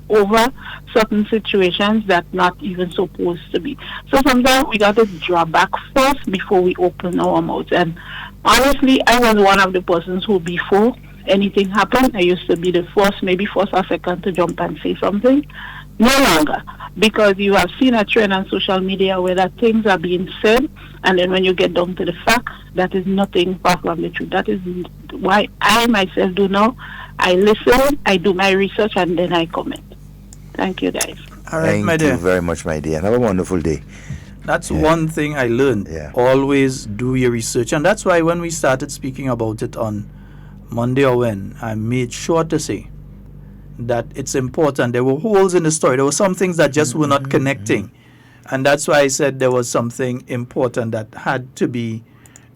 over certain situations that not even supposed to be. So sometimes we got to draw back first before we open our mouths. And honestly, I was one of the persons who, before anything happened, I used to be the maybe first or second to jump and say something. No longer, because you have seen a trend on social media where that things are being said, and then when you get down to the fact, that is nothing far from the truth. That is why I myself do now. I listen, I do my research, and then I comment. Thank you, guys.
All right, my dear.
Thank you very much, my dear. Have a wonderful day.
That's one thing I learned. Always do your research. And that's why when we started speaking about it on Monday or when, I made sure to say that it's important. There were holes in the story. There were some things that just were not connecting. And that's why I said there was something important that had to be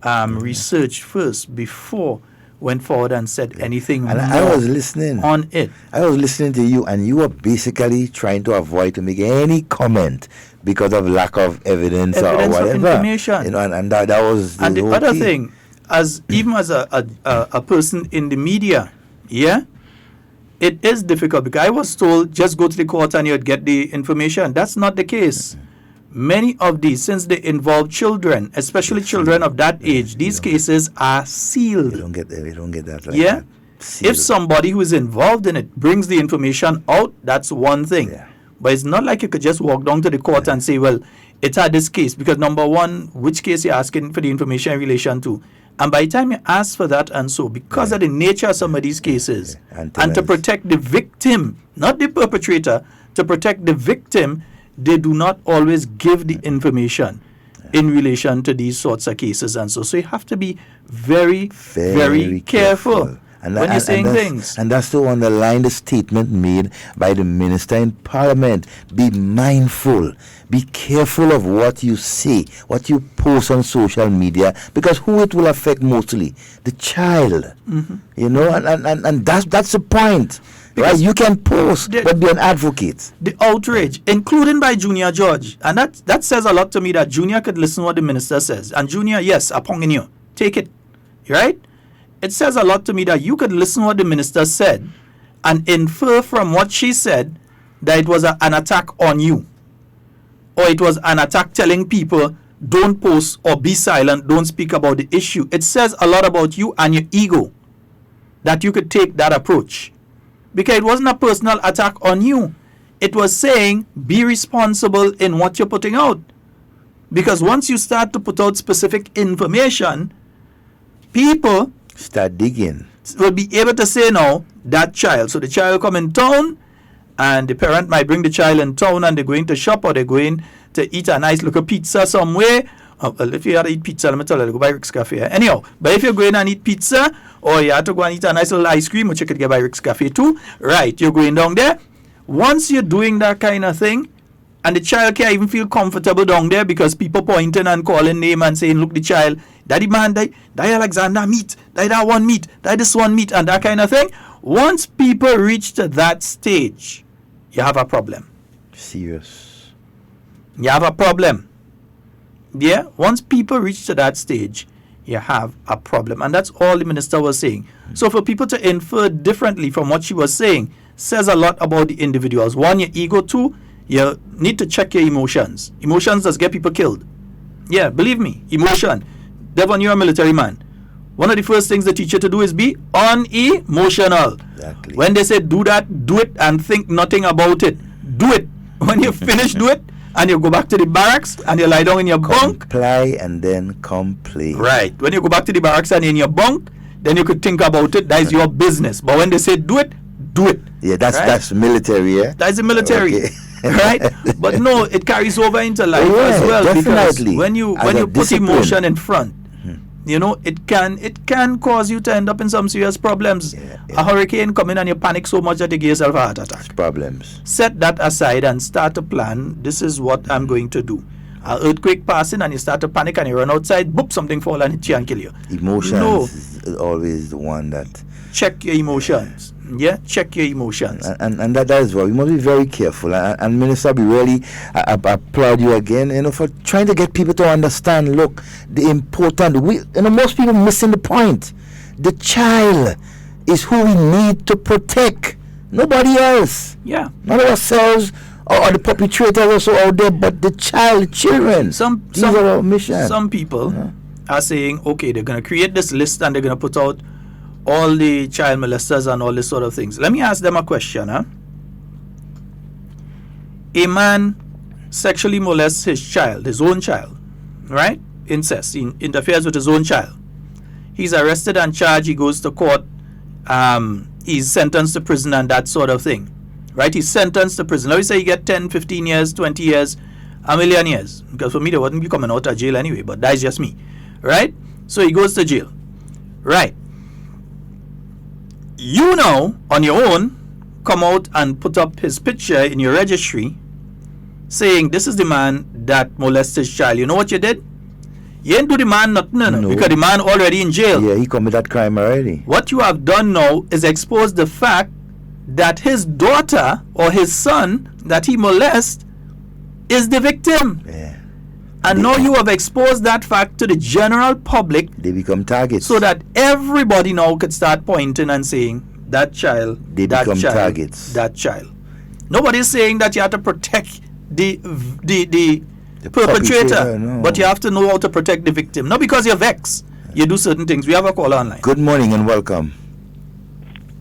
researched first before went forward and said anything
and I was listening
on it.
I was listening to you, and you were basically trying to avoid to make any comment because of lack of evidence or whatever.
Information.
You know, and that was the
and the
whole
other
key.
thing, as even as a person in the media, it is difficult, because I was told just go to the court and you'd get the information. That's not the case. Many of these, since they involve children, especially children of that age, these cases are sealed.
You don't get that. Like that.
If somebody who is involved in it brings the information out, that's one thing. But it's not like you could just walk down to the court and say, well, it had this case. Because number one, which case you're asking for the information in relation to? And by the time you ask for that and so, because of the nature of some of these cases, and to protect the victim, not the perpetrator, to protect the victim, they do not always give the information in relation to these sorts of cases and so. So you have to be very, very careful when you're saying things.
And that's to underline the statement made by the minister in Parliament. Be mindful. Be careful of what you say, what you post on social media, because who it will affect mostly? The child. You know, and that's the point. Right, you can post, but be an advocate.
The outrage, including by Junior George, and that says a lot to me, that Junior could listen to what the minister says. And Junior, yes, upon you, take it, right? It says a lot to me that you could listen to what the minister said and infer from what she said that it was an attack on you, or it was an attack telling people don't post or be silent, don't speak about the issue. It says a lot about you and your ego that you could take that approach. Because it wasn't a personal attack on you. It was saying, be responsible in what you're putting out. Because once you start to put out specific information, people
start digging.
Will be able to say now, that child. So the child come in town, and the parent might bring the child in town, and they're going to shop, or they're going to eat a nice little pizza somewhere. Well, if you had to eat pizza, let me tell you, go by Rick's Cafe. Anyhow, but if you're going and eat pizza, or you have to go and eat a nice little ice cream, which you could get by Rick's Cafe too, right, you're going down there. Once you're doing that kind of thing, and the child can't even feel comfortable down there because people pointing and calling name and saying, look, the child, daddy man, die Alexander meat, die that one meat, die this one meat, and that kind of thing. Once people reach to that stage, you have a problem.
Serious.
You have a problem. Yeah, once people reach to that stage, you have a problem. And that's all the minister was saying. So for people to infer differently from what she was saying says a lot about the individuals. One, your ego. Two, you need to check your emotions. Emotions does get people killed. Yeah, believe me, emotion. Devon, you're a military man. One of the first things they teach you to do is be unemotional.
Exactly.
When they say do that, do it and think nothing about it. Do it. When you finish, do it, and you go back to the barracks and you lie down in your bunk.
Comply and then complain.
Right. When you go back to the barracks and in your bunk, then you could think about it. That is your business. But when they say do it, do it.
Yeah, that's
right?
that's military, yeah?
That's the military.
Okay.
Right? But no, it carries over into life as well.
Definitely.
Because when you put
discipline.
emotion in front, you know, it can cause you to end up in some serious problems. A hurricane come in and you panic so much that you give yourself a heart attack.
Problems.
Set that aside and start to plan. This is what I'm going to do. An earthquake passing and you start to panic and you run outside, boop, something fall and hit you and kill you.
Emotions is always the one that...
Check your emotions. Yeah, check your emotions.
And that is why we must be very careful. And Minister, we really I applaud you again, you know, for trying to get people to understand. Look, the important. Most people missing the point. The child is who we need to protect. Nobody else.
Yeah.
Not ourselves or the perpetrators also out there, but the child, children. These are our mission.
Some people are saying, okay, they're going to create this list and they're going to put out all the child molesters and all this sort of things. Let me ask them a question. A man sexually molests his own child, right? Incest. He interferes with his own child. He's arrested and charged. He goes to court. He's sentenced to prison and that sort of thing, right? He's sentenced to prison. Let me say you get 10, 15 years, 20 years, a million years. Because for me, they wouldn't be coming out of jail anyway, but that's just me, right? So he goes to jail, right? You now, on your own, come out and put up his picture in your registry saying, this is the man that molested his child. You know what you did? You ain't do the man nothing, no, because the man already in jail.
Yeah, he committed that crime already.
What you have done now is expose the fact that his daughter or his son that he molests is the victim.
Yeah.
And now you have exposed that fact to the general public.
They become targets.
So that everybody now could start pointing and saying, that child,
they become targets.
That child. Nobody's saying that you have to protect the perpetrator,
no.
but you have to know how to protect the victim. Not because you're vexed. You do certain things. We have a call online.
Good morning and welcome.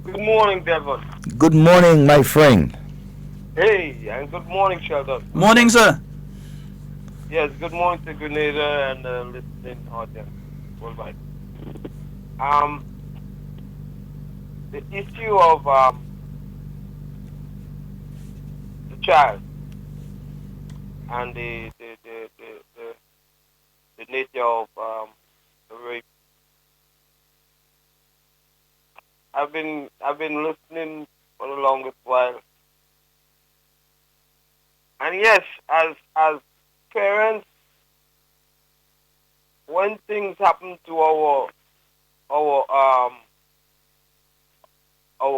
Good morning, Devon.
Good morning, my friend.
Hey, and good morning, Sheldon.
Morning, sir.
Yes, good morning to Grenada and listening audience worldwide. The issue of the child and the nature of the rape. I've been listening for the longest while, and yes, as parents, when things happen to our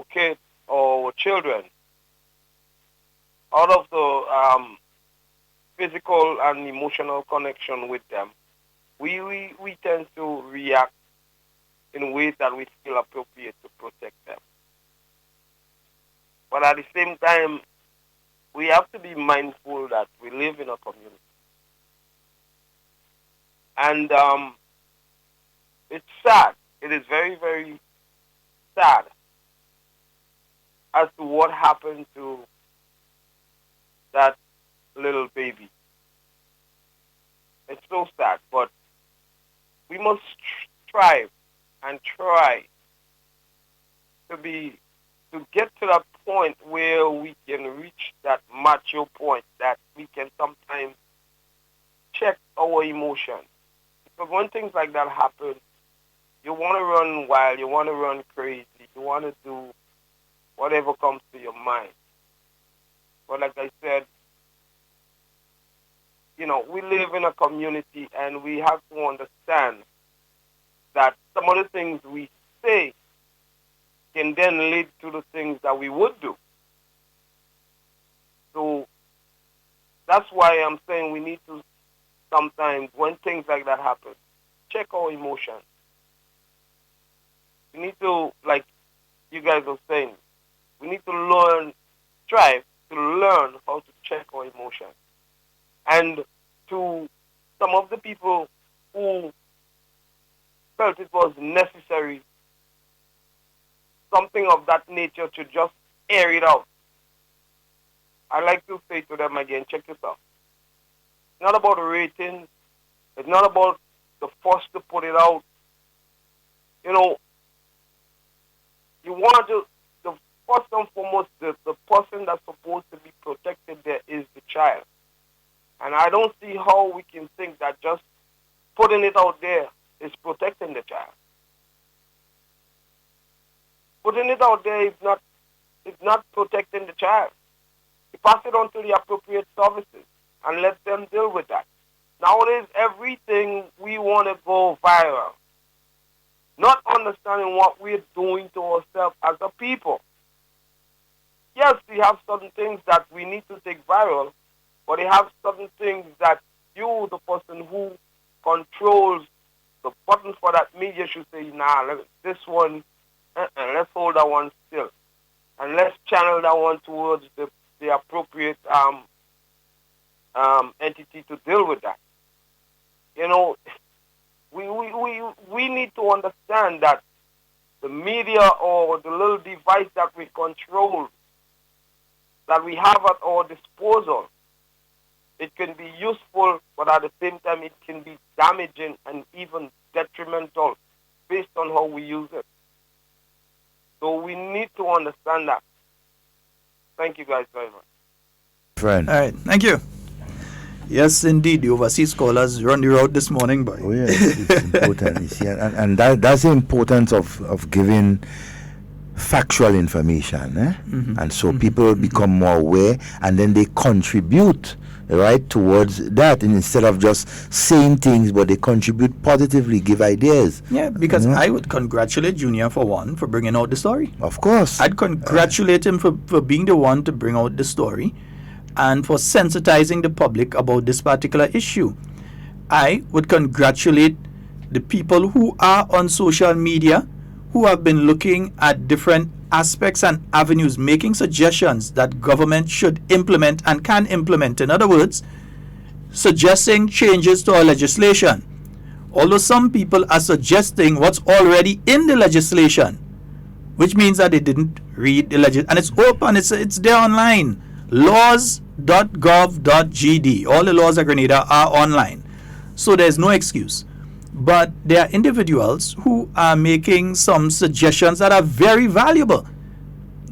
kids or our children, out of the physical and emotional connection with them, we tend to react in ways that we feel appropriate to protect them. But at the same time, we have to be mindful that we live in a community. And it's sad. It is very, very sad as to what happened to that little baby. It's so sad, but we must strive and try to get to that point where we can reach that mature point that we can sometimes check our emotions. Because when things like that happen, you want to run wild, you want to run crazy, you want to do whatever comes to your mind. But like I said, we live in a community and we have to understand that some of the things we say can then lead to the things that we would do. So that's why I'm saying we need to sometimes, when things like that happen, check our emotions. We need to, like you guys are saying, we need to strive to learn how to check our emotions. And to some of the people who felt it was necessary, something of that nature, to just air it out, I like to say to them again, check yourself. It's not about ratings. It's not about the force to put it out. You know, you want to, the first and foremost, the person that's supposed to be protected there is the child. And I don't see how we can think that just putting it out there is protecting the child. Putting it out there is not protecting the child. You pass it on to the appropriate services and let them deal with that. Nowadays, everything we want to go viral. Not understanding what we're doing to ourselves as a people. Yes, we have certain things that we need to take viral, but they have certain things that you, the person who controls the button for that media, should say, nah, this one, let's hold that one still. And let's channel that one towards the appropriate entity to deal with that. You know, we need to understand that the media, or the little device that we control, that we have at our disposal, it can be useful, but at the same time it can be damaging and even detrimental based on how we use it. So we need to understand that. Thank you guys very much.
Friend.
All right, thank you. Yes, indeed, the overseas callers run the road this morning, boy.
Oh, yes, it's important. You see, and that's the importance of giving factual information. And so people become more aware, and then they contribute, right, towards that, and instead of just saying things, but they contribute positively, give ideas.
Yeah, because I would congratulate Junior, for one, for bringing out the story.
Of course.
I'd congratulate him for being the one to bring out the story and for sensitizing the public about this particular issue. I would congratulate the people who are on social media, who have been looking at different aspects and avenues, making suggestions that government should implement and can implement. In other words, suggesting changes to our legislation. Although some people are suggesting what's already in the legislation, which means that they didn't read the legislation. And it's open, it's there online. Laws.gov.gd. All the laws of Grenada are online. So there's no excuse. But there are individuals who are making some suggestions that are very valuable.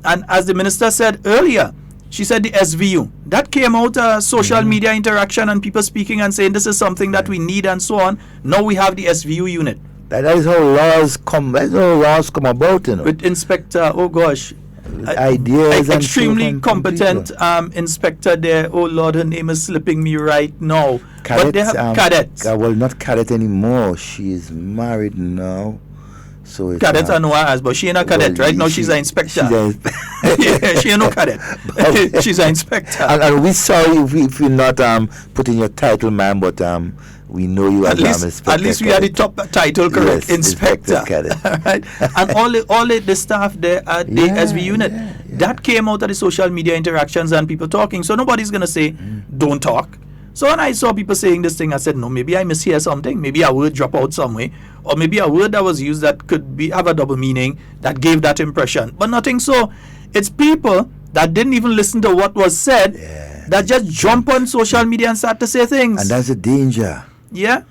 And as the minister said earlier, she said the SVU. That came out social media interaction and people speaking and saying this is something that we need and so on. Now we have the SVU unit.
That is how laws come. That's how laws come about, you know.
With Inspector, oh gosh,
ideas,
extremely competent inspector there. Oh Lord, her name is slipping me right now.
Cadet,
but they have cadets.
Well, not cadet anymore. She is married now. So it's
cadet I know her as, but she ain't a cadet right now. She's an inspector. Yeah, she ain't no cadet. She's an inspector.
And we sorry if we're not putting your title, man, but we know you as inspector.
At least we are the top title, correct?
Yes,
inspector. Right? And all the staff there at the SV unit, that came out of the social media interactions and people talking. So nobody's gonna say don't talk. So when I saw people saying this thing, I said, no, maybe I mishear something. Maybe a word drop out somewhere, or maybe a word that was used that could have a double meaning that gave that impression. But nothing so. It's people that didn't even listen to what was said that just jump on social media and start to say things.
And that's the danger.
Yeah,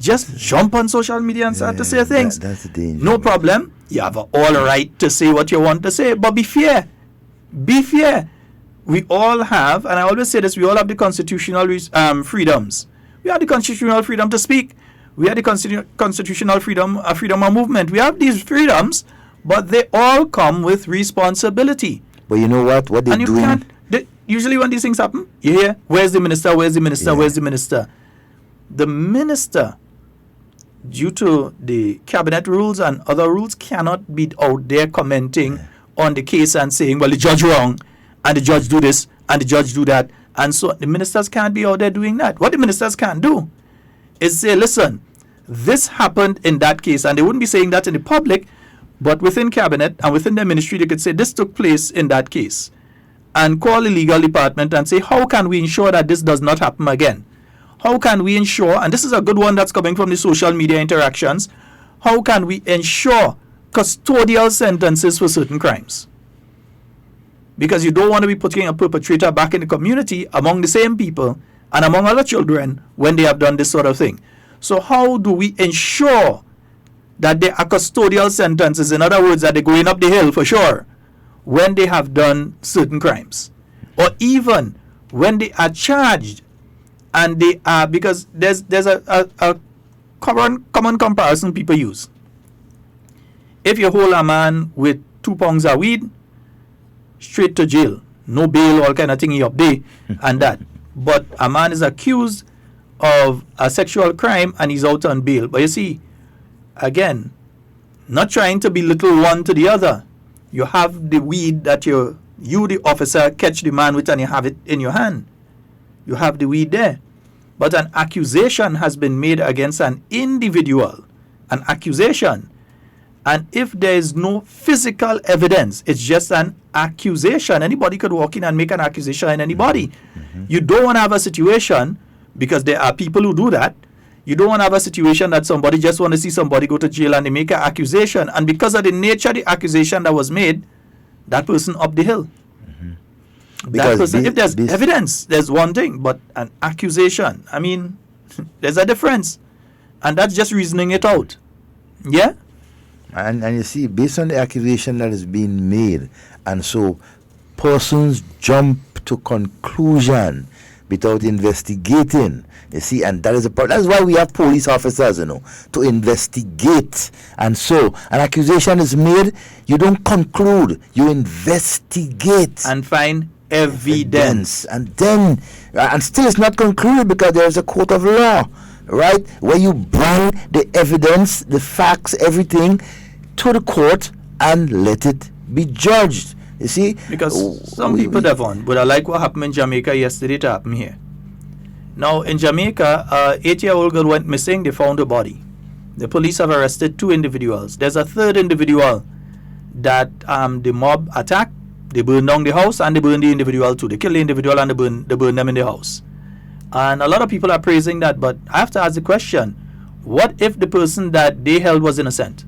just jump on social media and start to say things.
That's the danger.
No problem. You have all right to say what you want to say, but be fair. Be fair. We all have, and I always say this, we all have the constitutional freedoms. We have the constitutional freedom to speak. We have the constitutional freedom of movement. We have these freedoms, but they all come with responsibility.
But you know what? What they're doing...
Usually when these things happen, you hear, where's the minister, where's the minister, where's the minister? The minister, due to the cabinet rules and other rules, cannot be out there commenting on the case and saying, well, the judge wrong, and the judge do this, and the judge do that. And so the ministers can't be out there doing that. What the ministers can do is say, listen, this happened in that case, and they wouldn't be saying that in the public, But within cabinet and within the ministry, they could say this took place in that case, and call the legal department and say, how can we ensure that this does not happen again? How can we ensure, and this is a good one that's coming from the social media interactions, how can we ensure custodial sentences for certain crimes? Because you don't want to be putting a perpetrator back in the community among the same people and among other children when they have done this sort of thing. So how do we ensure that there are custodial sentences, in other words, that they're going up the hill for sure, when they have done certain crimes? Or even when they are charged and they are, because there's a common comparison people use. If you hold a man with 2 pounds of weed, straight to jail, no bail, all kind of thing up there and that. But a man is accused of a sexual crime and he's out on bail. But you see, again, not trying to belittle one to the other. You have the weed that you the officer, catch the man with and you have it in your hand. You have the weed there. But an accusation has been made against an individual. An accusation. And if there is no physical evidence, it's just an accusation. Anybody could walk in and make an accusation on anybody. Mm-hmm. You don't want to have a situation, because there are people who do that. You don't want to have a situation that somebody just want to see somebody go to jail and they make an accusation. And because of the nature of the accusation that was made, that person up the hill. Mm-hmm. That person, if there's evidence, there's one thing. But an accusation, I mean, there's a difference. And that's just reasoning it out. Yeah?
And you see, based on the accusation that is being made, and so persons jump to conclusion without investigating. You see, and that is a problem. That's why we have police officers, to investigate. And so an accusation is made, you don't conclude, you investigate
and find evidence.
And then, and still it's not concluded because there is a court of law, right? Where you bring the evidence, the facts, everything to the court and let it be judged. You see?
Because some people, Devon, would have liked what happened in Jamaica yesterday to happen here. Now, in Jamaica, an 8-year-old girl went missing. They found her body. The police have arrested 2 individuals. There's a third individual that the mob attacked. They burned down the house and they burned the individual too. They killed the individual and they burned them in the house. And a lot of people are praising that, but I have to ask the question, what if the person that they held was innocent?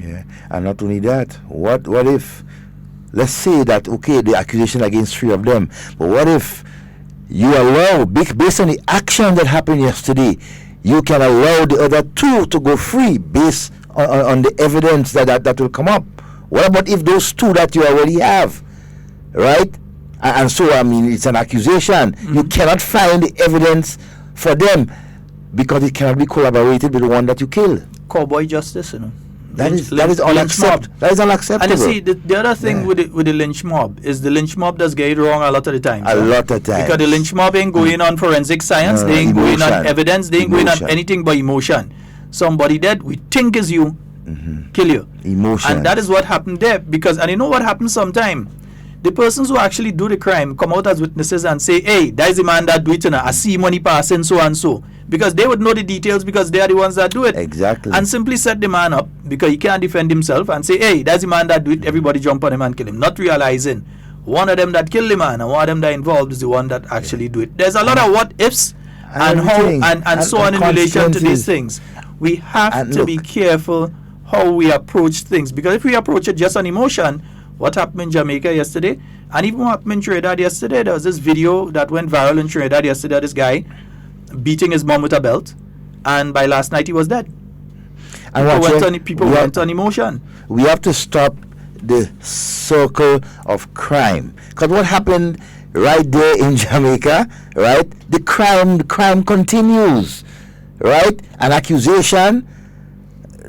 Yeah, and not only that, what if, let's say that, okay, the accusation against 3 of them, but what if you allow, based on the action that happened yesterday, you can allow the other 2 to go free based on the evidence that will come up? What about if those 2 that you already have, right? And so, I mean, it's an accusation. Mm-hmm. You cannot find the evidence for them because it cannot be corroborated with the one that you killed.
Cowboy justice,
That is unacceptable. That is unacceptable.
And you see, the other thing with the lynch mob is the lynch mob does get it wrong a lot of the time.
A lot of times.
Because the lynch mob ain't going on forensic science, they ain't going on evidence, they ain't going on anything but emotion. Somebody dead, we think is you, kill you.
Emotion.
And that is what happened there. Because, and you know what happens sometime? The persons who actually do the crime come out as witnesses and say, hey, that is the man that do it, I see money passing, so and so. Because they would know the details because they are the ones that do it.
Exactly.
And simply set the man up because he can't defend himself and say, hey, that's the man that do it, everybody jump on him and kill him. Not realizing one of them that killed the man and one of them that involved is the one that actually do it. There's a lot of what ifs and how and so on in relation to these things. We have to be careful how we approach things, because if we approach it just on emotion, what happened in Jamaica yesterday, and even what happened in Trinidad yesterday, there was this video that went viral in Trinidad yesterday, this guy beating his mom with a belt, and by last night he was dead. And people went on emotion.
We have to stop the circle of crime, because what happened right there in Jamaica, right, the crime continues, right? An accusation,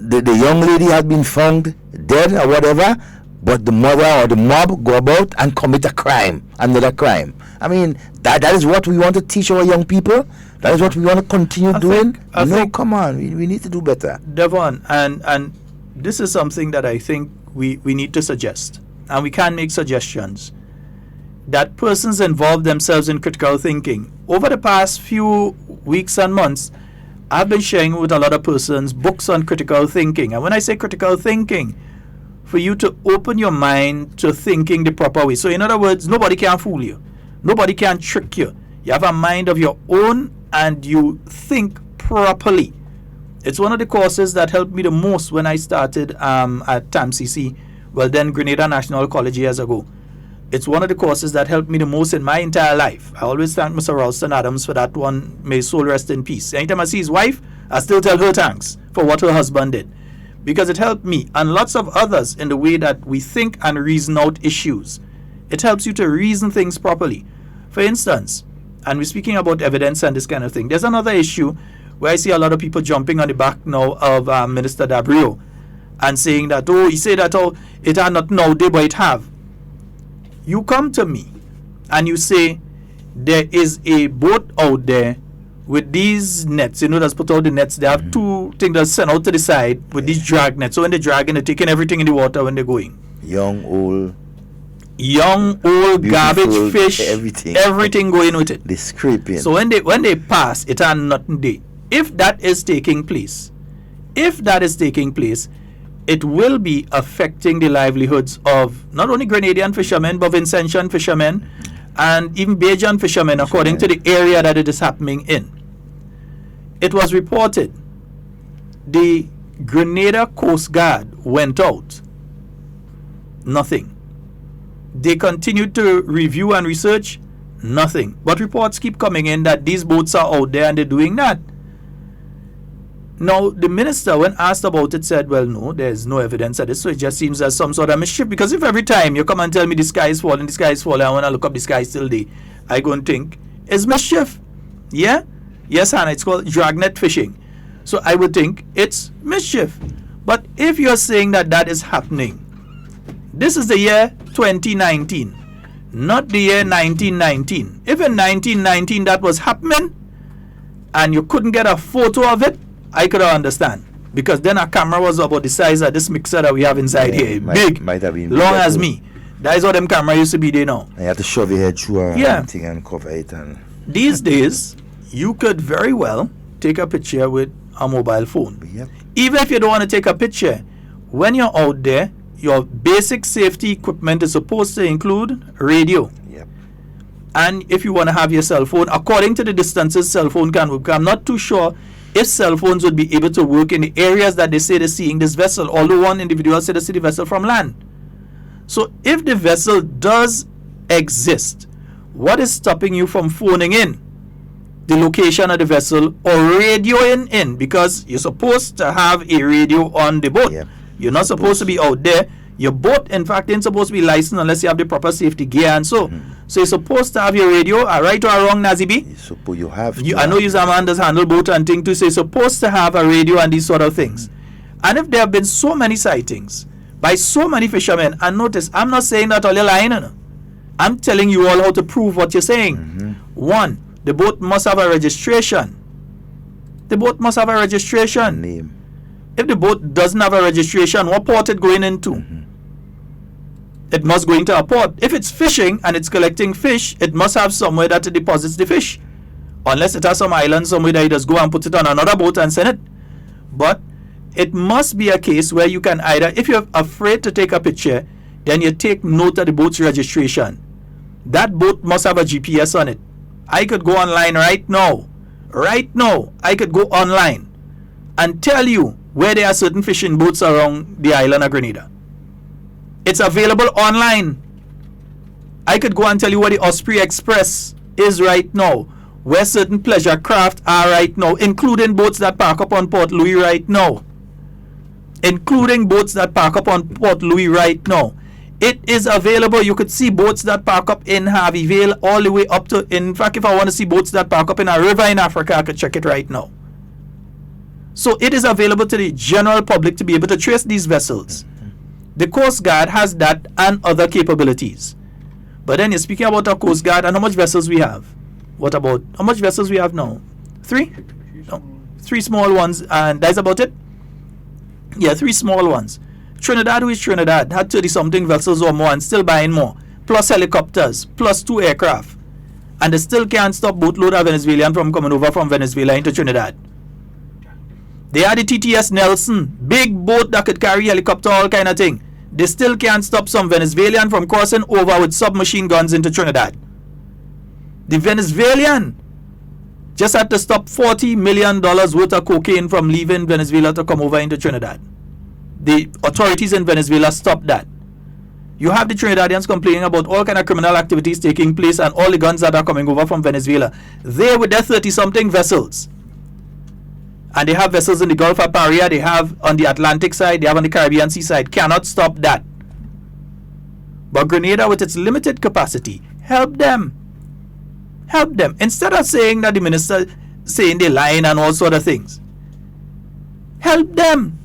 the young lady had been found dead or whatever, but the mother or the mob go about and commit a crime, another crime. I mean, that is what we want to teach our young people. That is what we want to continue doing. Come on, we need to do better.
Devon, and this is something that I think we need to suggest, and we can make suggestions, that persons involve themselves in critical thinking. Over the past few weeks and months, I've been sharing with a lot of persons books on critical thinking. And when I say critical thinking, for you to open your mind to thinking the proper way. So in other words, nobody can fool you. Nobody can trick you. You have a mind of your own and you think properly. It's one of the courses that helped me the most when I started at TAMCC, well then Grenada National College years ago. It's one of the courses that helped me the most in my entire life. I always thank Mr. Ralston Adams for that one. May his soul rest in peace. Anytime I see his wife, I still tell her thanks for what her husband did. Because it helped me and lots of others in the way that we think and reason out issues. It helps you to reason things properly. For instance, and we're speaking about evidence and this kind of thing, there's another issue where I see a lot of people jumping on the back now of Minister W.I and saying that, oh, he said that, oh, it are not now, they but it have. You come to me and you say there is a boat out there with these nets, that's put out the nets. They have two things that sent out to the side with these drag nets. So when they're dragging, they're taking everything in the water when they're going.
Young, old,
garbage, fish, everything going with it.
They scraping.
So when they pass, it are nothing there. If that is taking place, it will be affecting the livelihoods of not only Grenadian fishermen, but Vincentian fishermen and even Bajan fishermen, according to the area that it is happening in. It was reported the Grenada Coast Guard went out. Nothing. They continued to review and research. Nothing. But reports keep coming in that these boats are out there and they're doing that. Now, the minister, when asked about it, said, well, no, there's no evidence of this, so it just seems as some sort of mischief. Because if every time you come and tell me the sky is falling, and when I look up, the sky is still there, I go and think, it's mischief. Yeah? Yes, Hannah, it's called dragnet fishing. So I would think it's mischief. But if you're saying that that is happening, this is the year 2019, not the year 1919. If in 1919 that was happening, and you couldn't get a photo of it, I could understand, because then our camera was about the size of this mixer that we have inside here. Big,
might have been
long as me. That is how them camera used to be there now.
You have to shove your head through thing and cover it. And
these days, you could very well take a picture with a mobile phone.
Yep.
Even if you don't want to take a picture, when you're out there, your basic safety equipment is supposed to include radio.
Yep.
And if you want to have your cell phone, according to the distances cell phone can work. I'm not too sure if cell phones would be able to work in the areas that they say they're seeing this vessel, although one individual said they see the vessel from land. So if the vessel does exist, what is stopping you from phoning in the location of the vessel or radioing in? Because you're supposed to have a radio on the boat.
Yep.
You're not supposed to be out there. Your boat, in fact, ain't supposed to be licensed unless you have the proper safety gear and so. So you're supposed to have your radio, right or wrong, Nazi B?
You have to.
I know you're a man that's handle boat and thing too, so you're supposed to have a radio and these sort of things. And if there have been so many sightings by so many fishermen, and notice, I'm not saying that all you're lying, no. I'm telling you all how to prove what you're saying. One, the boat must have a registration. The boat must have a registration.
Name.
If the boat doesn't have a registration, what port it going into? It must go into a port. If it's fishing and it's collecting fish, it must have somewhere that it deposits the fish. Unless it has some island somewhere that you just go and put it on another boat and send it. But it must be a case where you can either, if you're afraid to take a picture, then you take note of the boat's registration. That boat must have a GPS on it. I could go online right now. I could go online and tell you where there are certain fishing boats around the island of Grenada. It's available online. I could go and tell you where the Osprey Express is right now, where certain pleasure craft are right now, including boats that park up on Port Louis right now. It is available. You could see boats that park up in Harvey Vale all the way up to, in fact, if I want to see boats that park up in a river in Africa, I could check it right now. So it is available to the general public to be able to trace these vessels. The Coast Guard has that and other capabilities. But then you're speaking about a Coast Guard and how much vessels we have. What about, how much vessels we have now? 3? No, 3 small ones, and that's about it? Yeah, 3 small ones. Trinidad, who is Trinidad, had 30-something vessels or more and still buying more. Plus helicopters, plus 2 aircraft. And they still can't stop boatload of Venezuelan from coming over from Venezuela into Trinidad. They had the TTS Nelson, big boat that could carry helicopter, all kind of thing. they still can't stop some Venezuelan from crossing over with submachine guns into Trinidad. The Venezuelan just had to stop $40 million worth of cocaine from leaving Venezuela to come over into Trinidad. The authorities in Venezuela stopped that. You have the Trinidadians complaining about all kind of criminal activities taking place and all the guns that are coming over from Venezuela. They with their 30-something vessels. And they have vessels in the Gulf of Paria, they have on the Atlantic side, they have on the Caribbean sea side. Cannot stop that. But Grenada, with its limited capacity, help them. Help them. Instead of saying that the minister saying they're lying and all sort of things. Help them.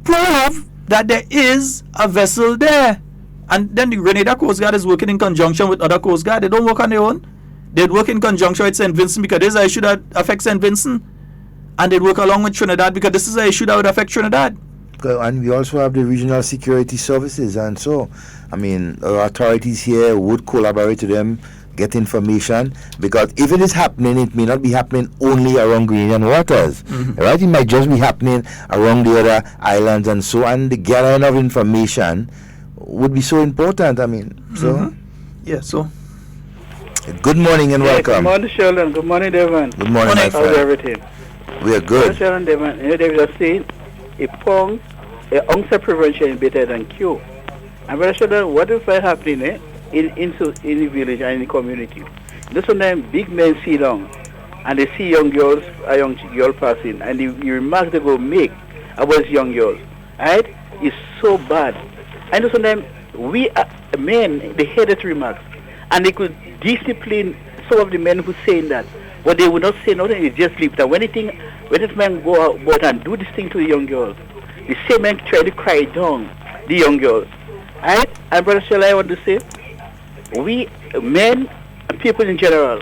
Prove that there is a vessel there. And then the Grenada Coast Guard is working in conjunction with other Coast Guard. They don't work on their own. They work in conjunction with St. Vincent because this is an issue that affects St. Vincent. And they work along with Trinidad because this is an issue that would affect Trinidad.
And we also have the regional security services. And so, I mean, our authorities here would collaborate with them, get information, because if it is happening, it may not be happening only around Grenadian waters, right? It might just be happening around the other islands and so on. The gathering of information would be so important. I mean, so.
Yeah, so.
Good morning and welcome.
Good morning, Sheldon. Good morning, Devon.
Good morning, my friend.
How's everything?
We are good.
Sheldon, Devon, you know, they just saying, onset prevention is better than cure. And Brother Sheldon, what if that happening in the village and in the community? This sometimes big men see long, and they see young girls, a young girl passing, and the remarks they go make about young girls, right? It's so bad. And sometimes we men, they hear that remarks, and they could discipline some of the men who saying that, but they would not say nothing. They just leave that. When this man go out and do this thing to the young girls, the same men try to cry down the young girls, right? And Brother Sheldon, I want to say, we men and people in general,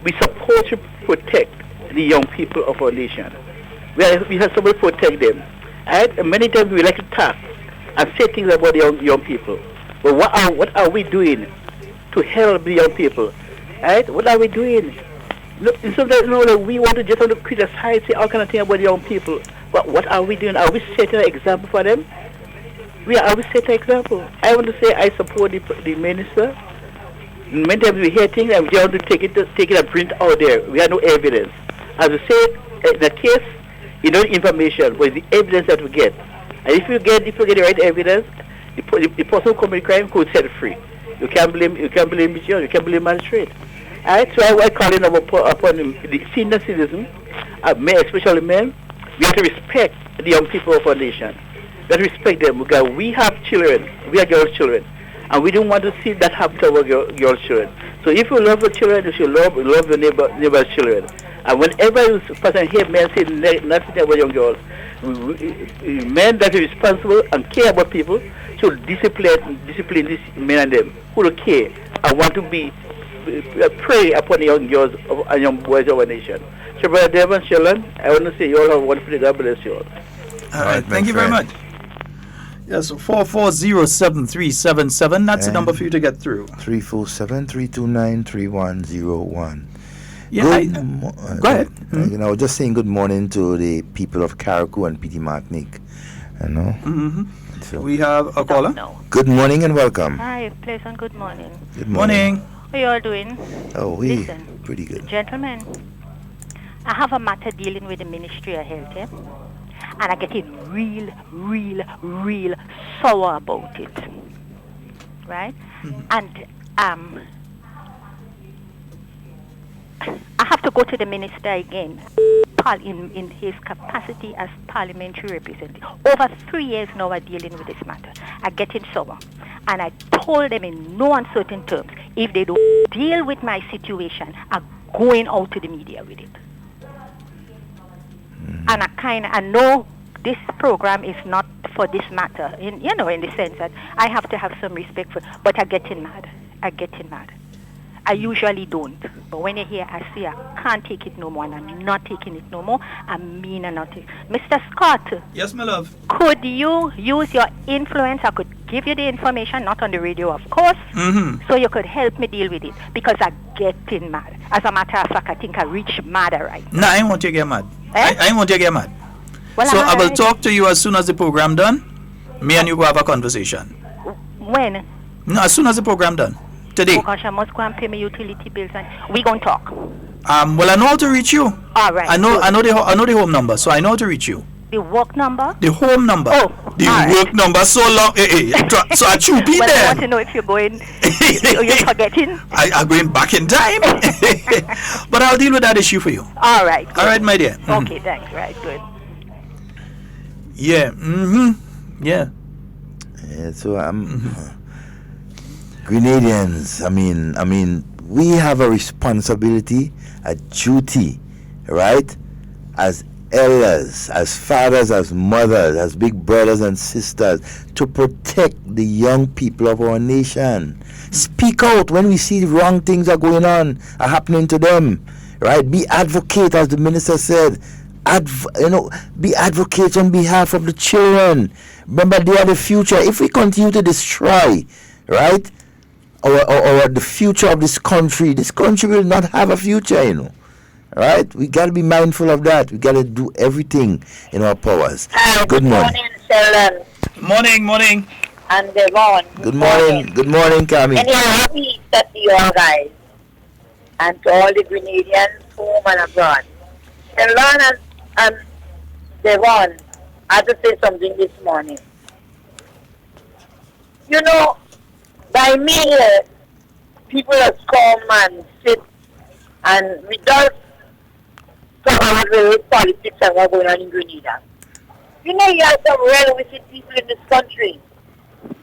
we supposed to protect the young people of our nation. We have somebody to protect them. Right? And many times we like to talk and say things about the young people. But what are we doing to help the young people? Right? What are we doing? Look, sometimes we want to just criticize, say all kind of things about the young people. But what are we doing? Are we setting an example for them? Are we setting an example? I want to say I support the minister. Many times we hear things and we want to take it and print out there. We have no evidence. As we say, in the case, you know, information, but it's the evidence that we get. And if you get the right evidence, the person who committed crime could set free. You can't blame the judge, you can't blame magistrate. Alright, so I call in upon the senior citizens, men, especially men. We have to respect the young people of our nation. We have to respect them because we have children, we are girls' children, and we don't want to see that happen to our girls' children. So if you love your children, you should love your neighbor's children. And whenever you person hear men say nothing about young girls, men that are responsible and care about people should discipline these men and them who don't care and want to be prey upon the young girls and young boys of our nation. So, Brother Devon, Sheldon, I want to say you all have a wonderful day. God bless you all.
All right, thank you very much. Yeah, so 4407377, that's the number for you to get through.
347-329-3101.
Yeah, go ahead.
You know, just saying good morning to the people of Carriacou and Petit Martinique. You know.
So we have a caller.
Good morning and welcome.
Hi, pleasant good morning.
Good morning.
How are you all doing?
Oh,
Listen,
pretty good.
Gentlemen, I have a matter dealing with the Ministry of Health, and I get it real sour about it, right? And I have to go to the minister again, in his capacity as parliamentary representative. Over 3 years now I'm dealing with this matter. I get it sour. And I told them in no uncertain terms, if they don't deal with my situation, I'm going out to the media with it. And I know this program is not for this matter, in the sense that I have to have some respect for, but I'm getting mad. I usually don't. But when you hear, I say I can't take it no more, and I'm not taking it no more. I mean I'm not taking it. Mr. Scott.
Yes, my love.
Could you use your influence? I could give you the information, not on the radio, of course, so you could help me deal with it, because I'm getting mad. As a matter of fact, I think I reach mad right now.
No, I want you to get mad. I want you to get mad.
Well,
so I will talk to you as soon as the program done. Me and you go have a conversation.
When?
No, as soon as the program done. Today.
Oh gosh, I must go and pay my utility bills and we gonna talk.
Well, I know how to reach you.
All right.
I know the home number, so I know how to reach you.
The work number?
The home number.
Oh,
the work number so long. So I should be
well,
there.
I want to know if you're going. You're forgetting.
I'm going back in time. But I'll deal with that issue for you.
All right. Good.
All right, my dear.
Okay, thanks. Right, good.
Yeah. Yeah.
Yeah. So Grenadians. I mean, we have a responsibility, a duty, right? As elders, as fathers, as mothers, as big brothers and sisters, to protect the young people of our nation. Speak out when we see wrong things are going on, are happening to them, right? Be advocate, as the minister said. Be advocates on behalf of the children. Remember, they are the future. If we continue to destroy, right, or the future of this country will not have a future, Right? We got to be mindful of that. We got to do everything in our powers.
Good morning, Sheldon.
Morning.
And Devon.
Good morning, Kami.
And happy Easter to you all guys. And to all the Grenadians, home and abroad. Sheldon and Devon, I have to say something this morning. By me here, people have come and sit and without talk about the politics and what's going on in Grenada. You have some real wicked people in this country.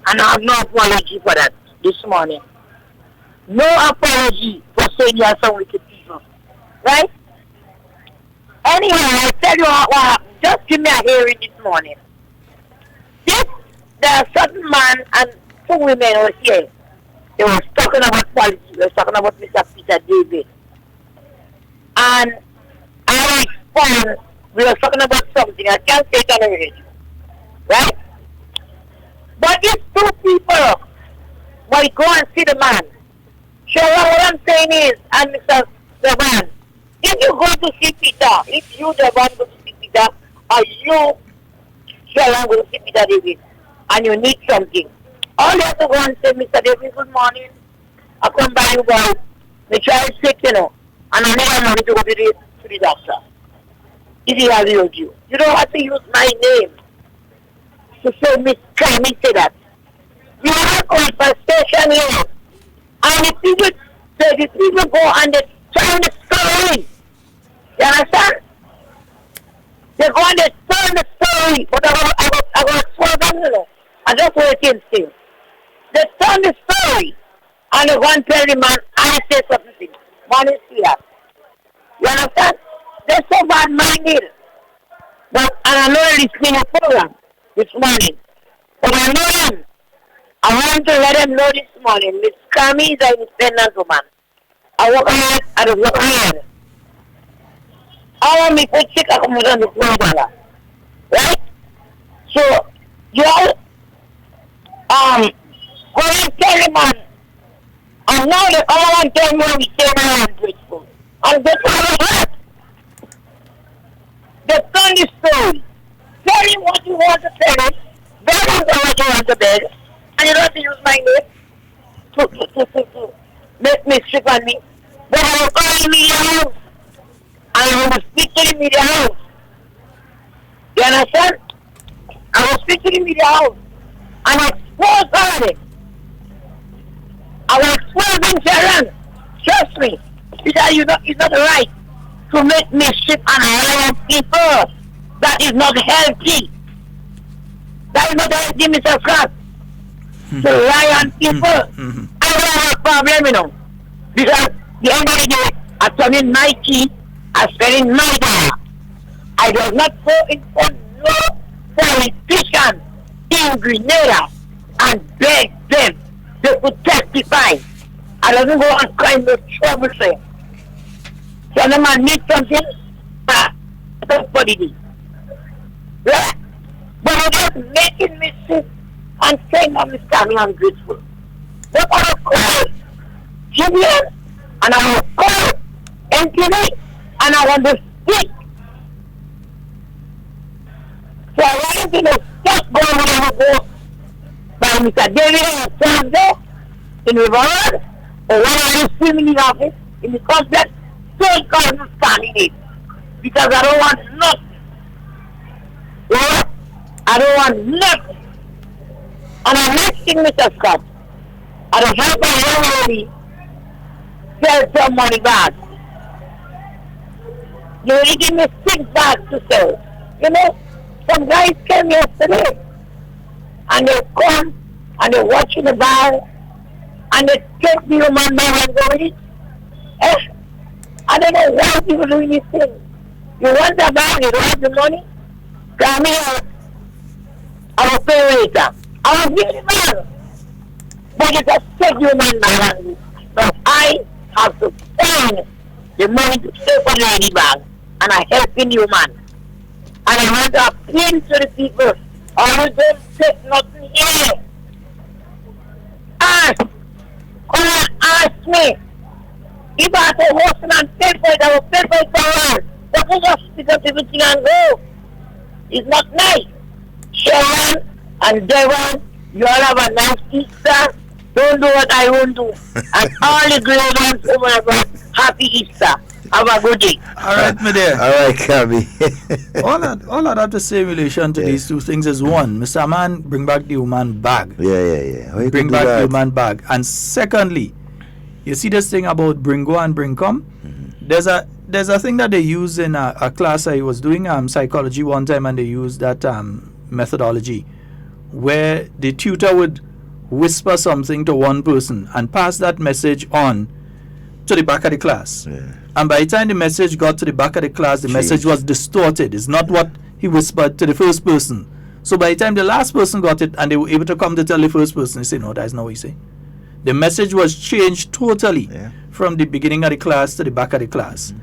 And I have no apology for that this morning. No apology for saying you have some wicked people. Right? Anyhow, I'll tell you what happened. Just give me a hearing this morning. There are certain man and two women were here. They were talking about politics. They were talking about Mr. Peter David. And I respond, we were talking about something. I can't say it on the radio. Right? But these two people, well, go and see the man. So what I'm saying is, and Mr. Devon, if you go to see Peter, if you, Devon, go to see Peter, or you, Sheldon, go to see Peter David, and you need something, all you have to go and say, Mr. David, good morning. I come by you guys. My child is sick, and I don't have money to go to the doctor. If he has healed you. You don't have to use my name to say, Miss Carmen, say that. You have a conversation here. And the people go and they turn the story. You understand? They go and they turn the story. But I got 12 them, I just waiting still. They turn the story. And they go and tell the man, I say something. Man is here. You understand? They're so bad-minded. But, and I know they're listening to the program this morning. But I know them. I want to let them know this morning. Miss Kami is an independent woman. I work hard, I don't work hard. I want me to put sick accommodation to $4. Right? So, you all, go and tell the man. And now they all want to tell me we say I am grateful. And that's what I heard. They turn the story. Tell him what you want to tell him. Tell him what you want to tell him. And you don't have to use my name to make mischief on me. But I will call the media house. And I will speak to the media house. You understand? I will speak to the media house. And expose all of it. I will expose him, Sharon. Trust me. Because it's not right to make mischief and harm people. That is not healthy. That is not healthy, Mr. Scott. To lie on people. I don't have a problem, Because the end of the day, I turn in my key, I spend in my dollar. I do not go in for no politician in Grenada and beg them they could testify. I don't go and cry no trouble, sir. So no man need something, somebody did. Right? But I'm just making me sick and saying I'm coming, I'm grateful. But I will call Julian and I will call MTV and I want to speak. So I want to know just go where you go Mr. David Sunday in the world, or one of the swimming in office in the complex, don't call me candidate. Because I don't want nothing. What? I don't want nothing. And I'm asking Mr. Scott, I don't help my young lady sell some money back. You only give me 6 bags to sell. You know, some guys came yesterday and they come and they watch in the bar and they take the human man and go with it. I don't know why people doing this thing. You want the bag, you don't have the money? Come here. I will pay later. I will give you the bag. But it's a take human man. But I have to spend the money to pay for the lady bag. And I helping you, man. And I want to appeal to the people. Or you don't take nothing here. Ask. Come and ask me. If I have to host and pay for it, I will pay for it for all. But you just pick up everything and go. It's not nice. Sheldon and Devon, you all have a nice Easter. Don't do what I won't do. And all the great ones, oh my God, happy Easter. Have a good day.
All right, my dear.
All right, Cabby.
all I have to say in relation to these two things is one, Mr. Man, bring back the human bag.
Yeah. How you
Bring
could do
back the
that?
human bag. And secondly, you see this thing about bring go and bring come? There's a thing that they use in a class I was doing psychology one time, and they used that methodology where the tutor would whisper something to one person and pass that message on to the back of the class.
Yeah.
And by the time the message got to the back of the class, the message was distorted. It's not what he whispered to the first person. So by the time the last person got it and they were able to come to tell the first person, they say, no, that's not what he said. The message was changed totally from the beginning of the class to the back of the class.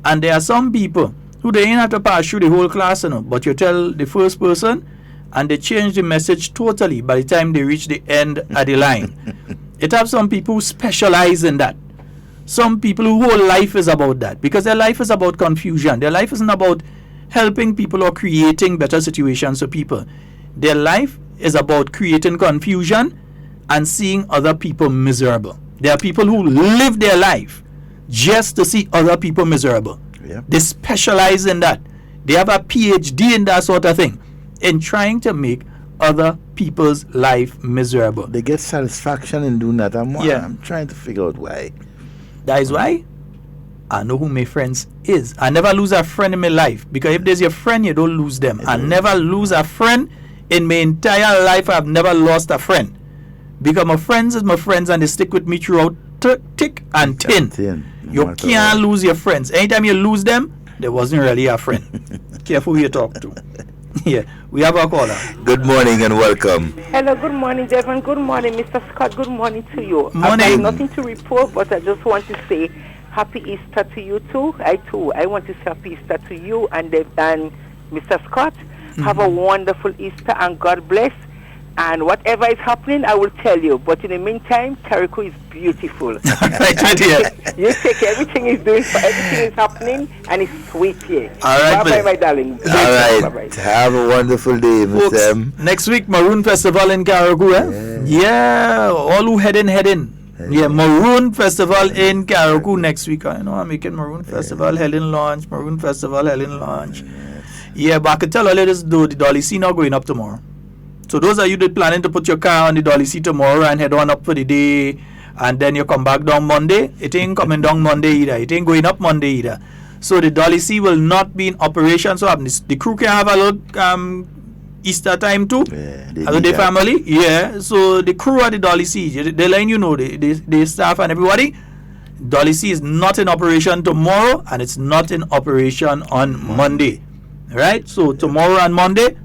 And there are some people who they ain't have to pass through the whole class, but you tell the first person and they change the message totally by the time they reach the end of the line. It have some people who specialize in that. Some people whose whole life is about that, because their life is about confusion. Their life isn't about helping people or creating better situations for people. Their life is about creating confusion and seeing other people miserable. There are people who live their life just to see other people miserable.
Yep.
They specialize in that. They have a PhD in that sort of thing, in trying to make other people's life miserable.
They get satisfaction in doing that. I'm trying to figure out why.
That is why I know who my friends is. I never lose a friend in my life, because if there's your friend, you don't lose them. I never lose a friend in my entire life. I've never lost a friend, because my friends is my friends and they stick with me throughout thick and thin. You can't lose your friends. Anytime you lose them, there wasn't really a friend. Careful who you talk to. Yeah, we have a caller.
Good morning and welcome.
Hello, good morning, Devon. Good morning, Mr. Scott. Good morning to you.
Morning.
I have nothing to report, but I just want to say happy Easter to you too. I want to say happy Easter to you and Mr. Scott. Have a wonderful Easter and God bless. And whatever is happening, I will tell you. But in the meantime, Carriacou is beautiful. You take everything is doing, everything is happening, and it's sweet here.
All right,
bye, my darling.
All right.
Bye-bye.
Have a wonderful day, Mr. M.
Next week, Maroon Festival in Carriacou, eh? Yeah, all who head in. Yeah, Maroon Festival in Carriacou next week. I know I'm making Maroon Festival Helen launch. Yeah, but I can tell all of this, though, the Dolly C not going up tomorrow. So those of you that planning to put your car on the Dolly C tomorrow and head on up for the day, and then you come back down Monday, it ain't coming down Monday either. It ain't going up Monday either. So the Dolly C will not be in operation. So the crew can have a little Easter time too. As a day family. Yeah. So the crew at the Dolly C, they letting you know, the staff and everybody, Dolly C is not in operation tomorrow, and it's not in operation on Monday. Right? So tomorrow and Monday,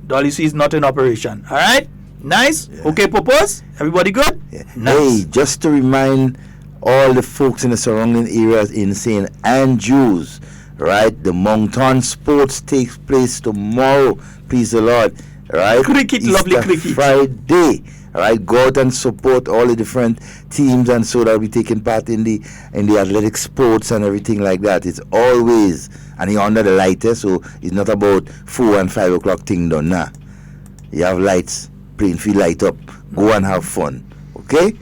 Dolly C is not in operation. All right? Nice? Yeah. Okay, Popos? Everybody good?
Yeah.
Nice.
Hey, just to remind all the folks in the surrounding areas in St. Andrews, right? The Moncton Sports takes place tomorrow. Please the Lord. Right?
Cricket, lovely cricket.
Friday. Right? Go out and support all the different teams, and so that we taking part in the athletic sports and everything like that. It's always, and you're under the light, so it's not about 4 and 5 o'clock thing done. Nah. You have lights, playing field light up. Go and have fun. Okay?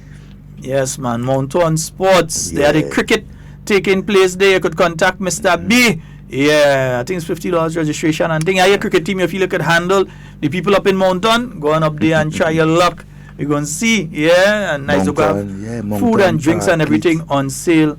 Yes, man. Mountain Sports.
Yeah.
They had a cricket taking place there. You could contact Mr. B. Yeah, I think it's $50 registration and thing. Your cricket team, if you could handle the people up in Mountain, go on up there and try your luck. We're going to see. Yeah, and nice to have food and drinks and everything on sale.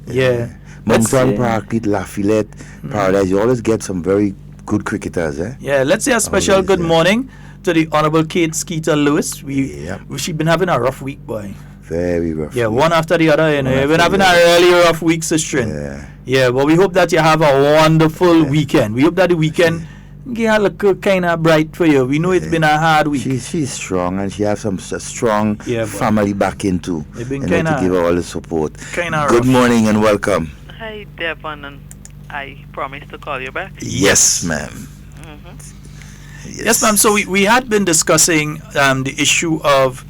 Yeah.
Mountain Park, Lafayette, Paradise. You always get some very good cricketers, eh?
Yeah, let's say a special good morning to the Honorable Kate Skeeter Lewis. She's been having a rough week, boy.
Very rough.
Yeah, one after the other. You know, we've been having a really rough week, sister. Yeah, but we hope that you have a wonderful weekend. We hope that the weekend look kind of bright for you. We know it's been a hard week.
She's strong, and she has some strong family backing too.
They've been
to give her all the support. Good morning and welcome.
Hi, Devon, and I promise to call you back.
Yes, ma'am.
Yes, ma'am. So we had been discussing the issue of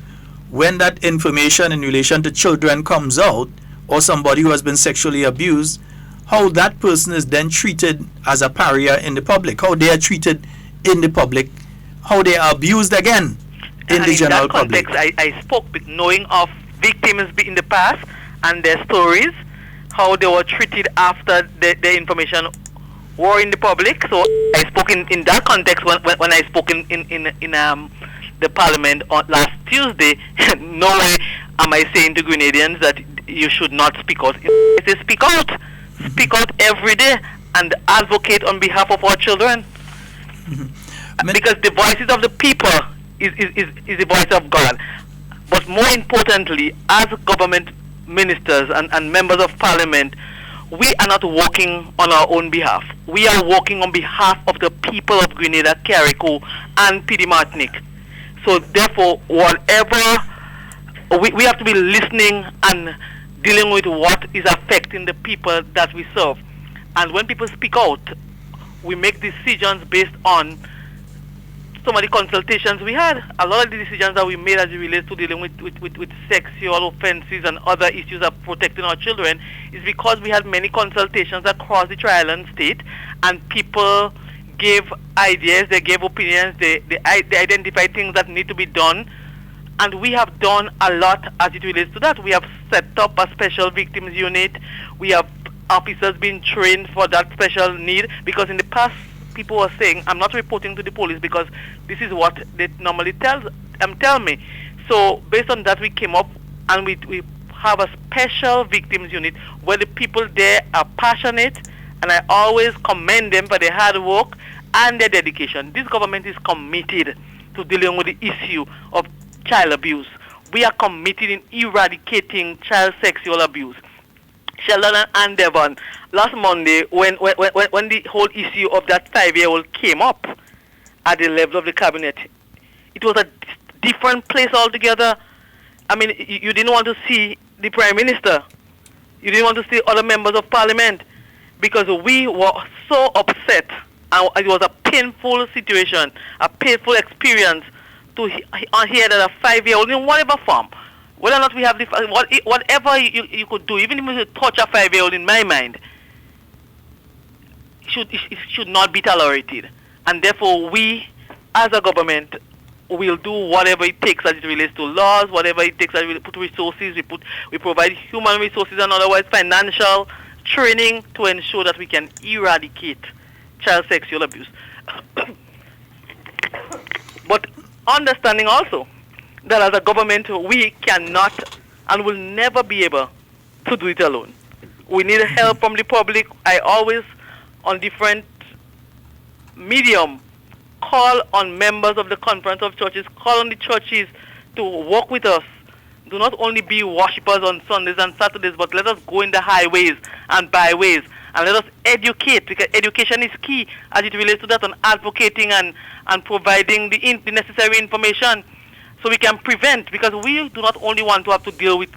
when that information in relation to children comes out, or somebody who has been sexually abused, how that person is then treated as a pariah in the public, how they are treated in the public, how they are abused again in the general public.
I spoke with knowing of victims in the past and their stories, how they were treated after the information were in the public. So I spoke in that context when I spoke in the parliament on last Tuesday. No way am I saying to Grenadians that you should not speak out. I say speak out every day and advocate on behalf of our children. Because the voices of the people is the voice of God. But more importantly, as government ministers and members of parliament, we are not working on our own behalf. We are working on behalf of the people of Grenada, Carriacou, and PD Martinique. So therefore, whatever, we have to be listening and dealing with what is affecting the people that we serve. And when people speak out, we make decisions based on some of the consultations we had. A lot of the decisions that we made as it relates to dealing with sexual offenses and other issues of protecting our children is because we had many consultations across the Tri-Island state, and people gave ideas, they gave opinions, they identified things that need to be done. And we have done a lot as it relates to that. We have set up a special victims unit. We have officers being trained for that special need, because in the past people were saying, I'm not reporting to the police because this is what they normally tell me. So based on that, we came up and we have a special victims unit where the people there are passionate, and I always commend them for their hard work and their dedication. This government is committed to dealing with the issue of child abuse. We are committed in eradicating child sexual abuse. Sheldon and Devon, last Monday, when the whole issue of that 5-year-old came up at the level of the cabinet, it was a different place altogether. I mean, you didn't want to see the Prime Minister. You didn't want to see other members of Parliament, because we were so upset. And it was a painful situation, a painful experience to hear that a 5-year-old, in whatever form, whether or not we have whatever you could do, even if you touch a 5-year-old, in my mind, it should not be tolerated. And therefore, we, as a government, will do whatever it takes as it relates to laws, whatever it takes as we put resources, we provide human resources and otherwise financial training to ensure that we can eradicate child sexual abuse. But understanding also that as a government, we cannot and will never be able to do it alone. We need help from the public. I always, on different medium, call on members of the Conference of Churches, call on the churches to work with us. Do not only be worshippers on Sundays and Saturdays, but let us go in the highways and byways and let us educate, because education is key as it relates to that, on advocating and providing the necessary information so we can prevent, because we do not only want to have to deal with,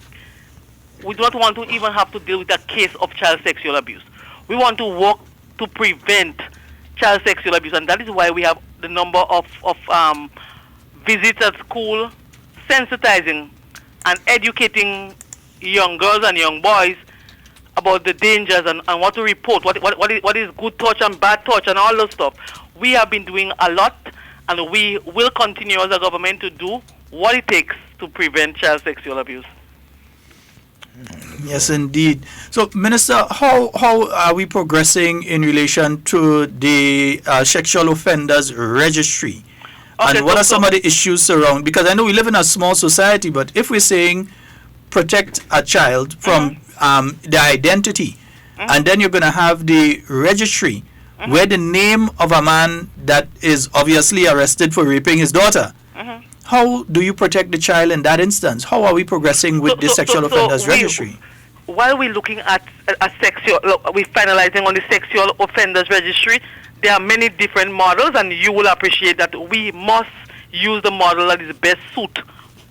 we do not want to even have to deal with a case of child sexual abuse. We want to work to prevent child sexual abuse, and that is why we have the number of visits at school, sensitizing and educating young girls and young boys about the dangers and what to report, what is good touch and bad touch and all those stuff. We have been doing a lot, and we will continue as a government to do what it takes to prevent child sexual abuse.
Yes, indeed. So, Minister, how are we progressing in relation to the sexual offenders registry?
Okay,
and what
so-
are some of the issues surrounding? Because I know we live in a small society, but if we're saying protect a child from their identity, and then you're going to have the registry where the name of a man that is obviously arrested for raping his daughter. How do you protect the child in that instance? How are we progressing with the sexual offenders registry?
While we're looking at we're finalizing on the sexual offenders registry, there are many different models, and you will appreciate that we must use the model that is best suit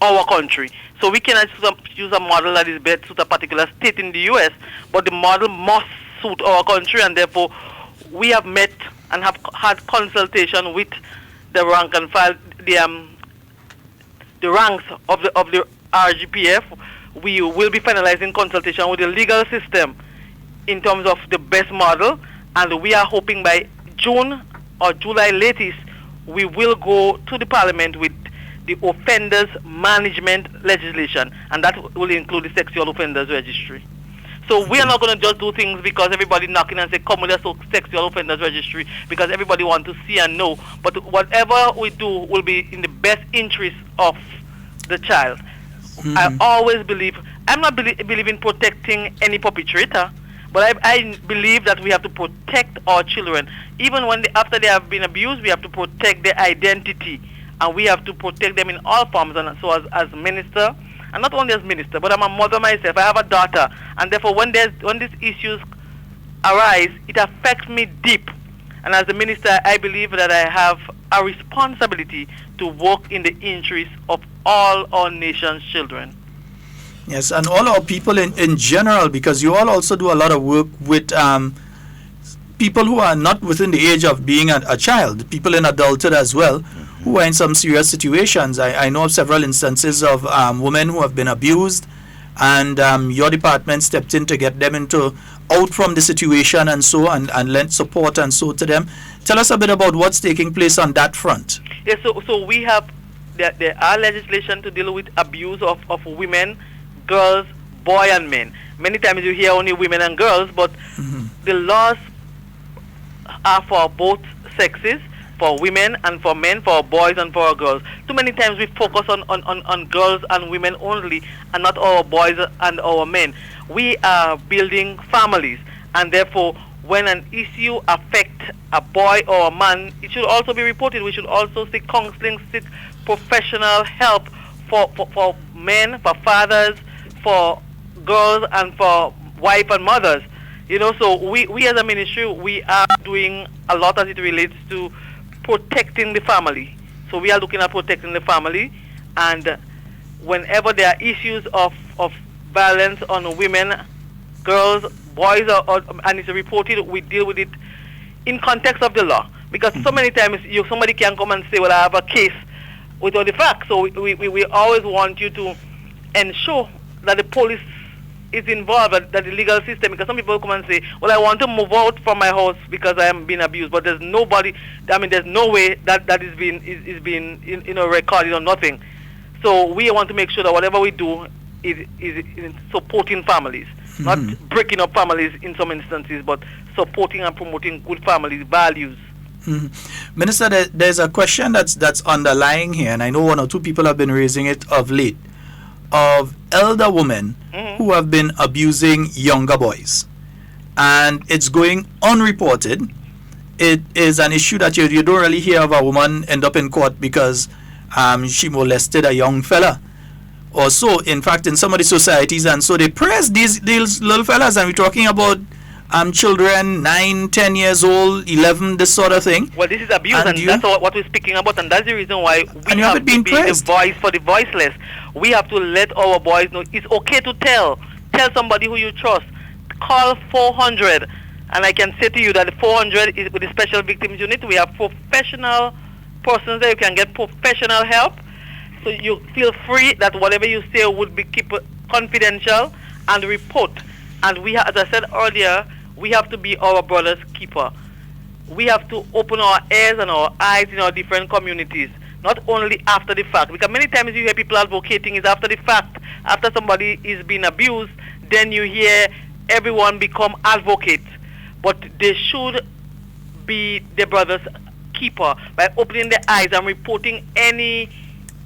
our country. So we cannot use a model that is best suit a particular state in the U.S., but the model must suit our country, and therefore we have met and have had consultation with the rank and file, the ranks of the RGPF. We will be finalizing consultation with the legal system in terms of the best model, and we are hoping by June or July latest, we will go to the Parliament with the offenders management legislation, and that will include the sexual offenders registry. So we are not going to just do things because everybody knocking and say, come with us sexual offenders registry, because everybody wants to see and know. But whatever we do will be in the best interest of the child. I always believe, I'm not believing protecting any perpetrator, but I believe that we have to protect our children. Even when after they have been abused, we have to protect their identity, and we have to protect them in all forms. And so as minister, and not only as minister, but I'm a mother myself, I have a daughter, and therefore when these issues arise, it affects me deep. And as a minister, I believe that I have a responsibility to work in the interest of all our nation's children.
Yes, and all our people in general, because you all also do a lot of work with people who are not within the age of being a child, people in adulthood as well, who are in some serious situations. I know of several instances of women who have been abused, and your department stepped in to get them out from the situation and so, and lent support and so to them. Tell us a bit about what's taking place on that front.
Yes, so we have, there are legislation to deal with abuse of women, girls, boys and men. Many times you hear only women and girls, but the laws are for both sexes, for women and for men, for boys and for girls. Too many times we focus on girls and women only, and not our boys and our men. We are building families, and therefore when an issue affects a boy or a man, it should also be reported. We should also seek counseling, seek professional help for men, for fathers, for girls, and for wife and mothers. You know, so we as a ministry, we are doing a lot as it relates to protecting the family. So we are looking at protecting the family, and whenever there are issues of violence on women, girls, boys, and it's reported, we deal with it in context of the law. Because so many times somebody can come and say, well, I have a case without the facts. So we always want you to ensure that the police is involved, that the legal system, because some people come and say, well, I want to move out from my house because I am being abused, but there's nobody, there's no way that is being recorded or nothing. So we want to make sure that whatever we do is supporting families, not breaking up families in some instances, but supporting and promoting good family values.
Minister, there's a question that's underlying here, and I know one or two people have been raising it of late, of elder women who have been abusing younger boys, and it's going unreported. It is an issue that you don't really hear of a woman end up in court because she molested a young fella or so. In fact, in some of the societies, and so they press these little fellas, and we're talking about children 9, 10 years old, 11, this sort of thing.
Well, this is abuse, and that's what we're speaking about, and that's the reason why we have to be the voice for the voiceless. We have to let our boys know it's okay to tell somebody who you trust. Call 400, and I can say to you that the 400 is with the Special Victims Unit. We have professional persons there. You can get professional help, so you feel free that whatever you say would be kept confidential and report. And we, as I said earlier, we have to be our brother's keeper. we have to open our ears and our eyes in our different communities, not only after the fact. Because many times you hear people advocating is after the fact. After somebody is being abused, then you hear everyone become advocate. But they should be the brother's keeper by opening their eyes and reporting any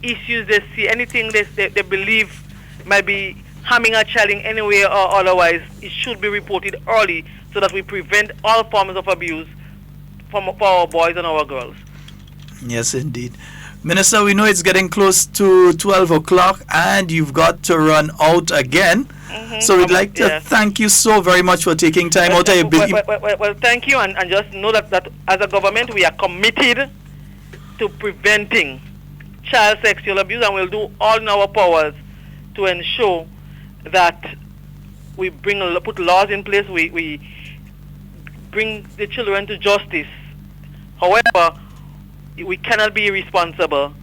issues they see, anything they believe might be harming a child in any way or otherwise. It should be reported early so that we prevent all forms of abuse for our boys and our girls.
Yes, indeed. Minister, we know it's getting close to 12 o'clock and you've got to run out again. So we'd like to thank you so very much for taking time out of your busy...
Well, thank you, and just know that as a government we are committed to preventing child sexual abuse, and we'll do all in our powers to ensure that we put laws in place, we bring the children to justice. However, we cannot be irresponsible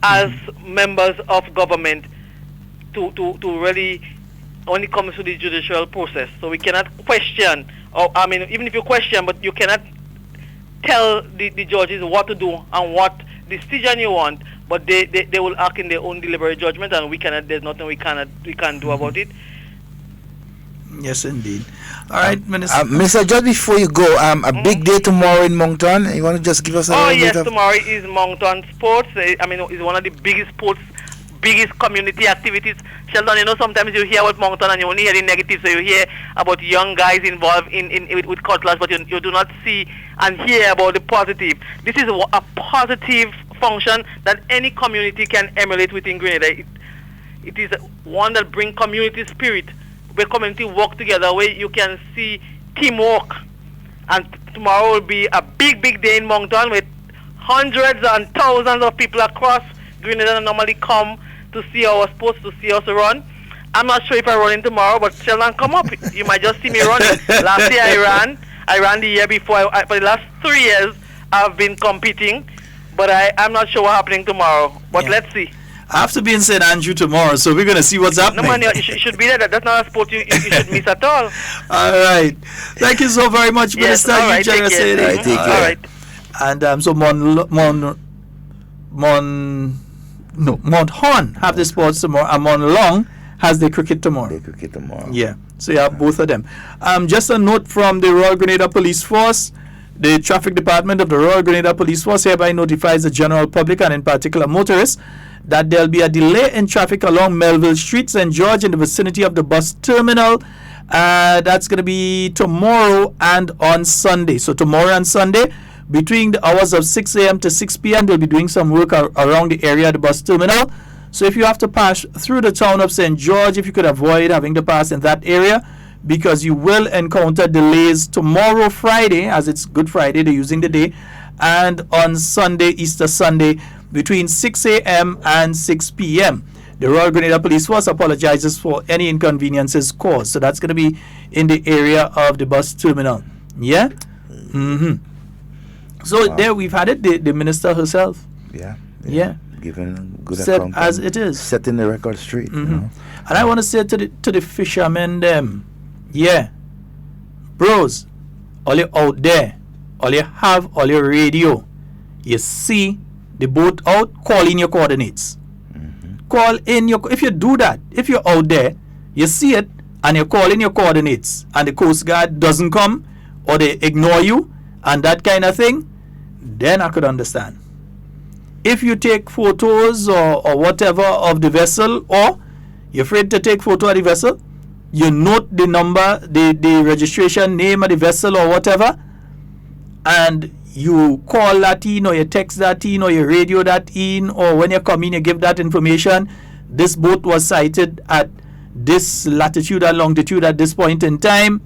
as members of government to really, when it comes to the judicial process. So we cannot question, or I mean, even if you question, but you cannot tell the judges what to do and what decision you want, but they will act in their own deliberate judgment, and we cannot. There's nothing we can't do about it.
Yes, indeed. All right, Minister.
Minister, just before you go, a big day tomorrow in Moncton. You want to just give us a little bit of...
tomorrow is Moncton Sports. I mean, it's one of the biggest community activities. Sheldon, you know, sometimes you hear about Moncton and you only hear the negative, so you hear about young guys involved with cutlass, but you do not see and hear about the positive. This is a positive function that any community can emulate within Grenada. It is one that brings community spirit, where community work together, where you can see teamwork. And tomorrow will be a big day in Moncton with hundreds and thousands of people across Grenada normally come to see our sports, to see us run. I'm not sure if I run in tomorrow, but Sheldon, come up. You might just see me running. Last year I ran the year before. For the last 3 years I've been competing, but I'm not sure what's happening tomorrow. But let's see.
I have to be in St. Andrew tomorrow, so we're going to see what's happening.
No, man, you should be there. That's not a sport you should miss at all.
All right. Thank you so very much, Minister.
All right, take care.
All right. And so Mount Horn have the sports tomorrow, and Mount Long has the cricket tomorrow. Yeah. So you have both of them. Just a note from the Royal Grenada Police Force. The Traffic Department of the Royal Grenada Police Force hereby notifies the general public, and in particular motorists, that there will be a delay in traffic along Melville Street, St. George, in the vicinity of the bus terminal. That's going to be tomorrow and on Sunday. So tomorrow and Sunday, between the hours of 6 a.m. to 6 p.m., they'll be doing some work around the area of the bus terminal. So if you have to pass through the town of St. George, if you could avoid having to pass in that area, because you will encounter delays tomorrow, Friday, as it's Good Friday, they're using the day, and on Sunday, Easter Sunday, between 6 a.m. and 6 p.m. The Royal Grenada Police Force apologizes for any inconveniences caused. So that's going to be in the area of the bus terminal. Yeah? So there we've had it, the minister herself. Yeah.
Giving good
said
account
as it is.
Setting the record straight. You know?
And I want to say to the fishermen them, bros, all you out there, all you have, all your radio, you see the boat out, call in your coordinates. Call in your, if you do that, if you're out there, you see it, and you call in your coordinates, and the Coast Guard doesn't come, or they ignore you, and that kind of thing, then I could understand. If you take photos or whatever of the vessel, or you're afraid to take photo of the vessel, you note the number, the registration name of the vessel or whatever, and you call that in, or you text that in, or you radio that in, or when you come in, you give that information. This boat was sighted at this latitude and longitude at this point in time,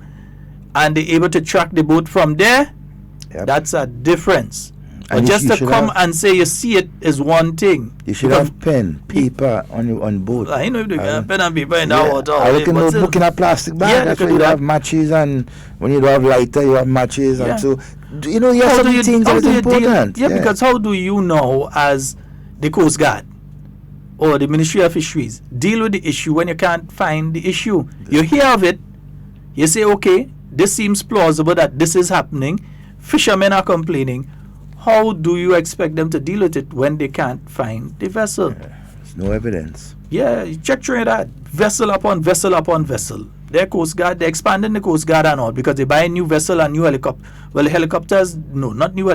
and they're able to track the boat from there. That's a difference. But just to come and say you see it is one thing.
You should have pen, paper on board.
I know you have pen and paper in that water.
I reckon notebook in a plastic bag. That's why you have matches, and when you don't have lighter, you have matches. And so, you know, you have some things that is important.
Because how do you know, as the Coast Guard or the Ministry of Fisheries, deal with the issue when you can't find the issue? You hear of it, you say, okay, this seems plausible that this is happening. fishermen are complaining. How do you expect them to deal with it when they can't find the vessel?
There's no evidence.
Yeah, you check Trinidad. Vessel upon vessel upon vessel. Their Coast Guard, they're expanding the Coast Guard and all because they buy a new vessel and new helicopter. Well, helicopters, no, not new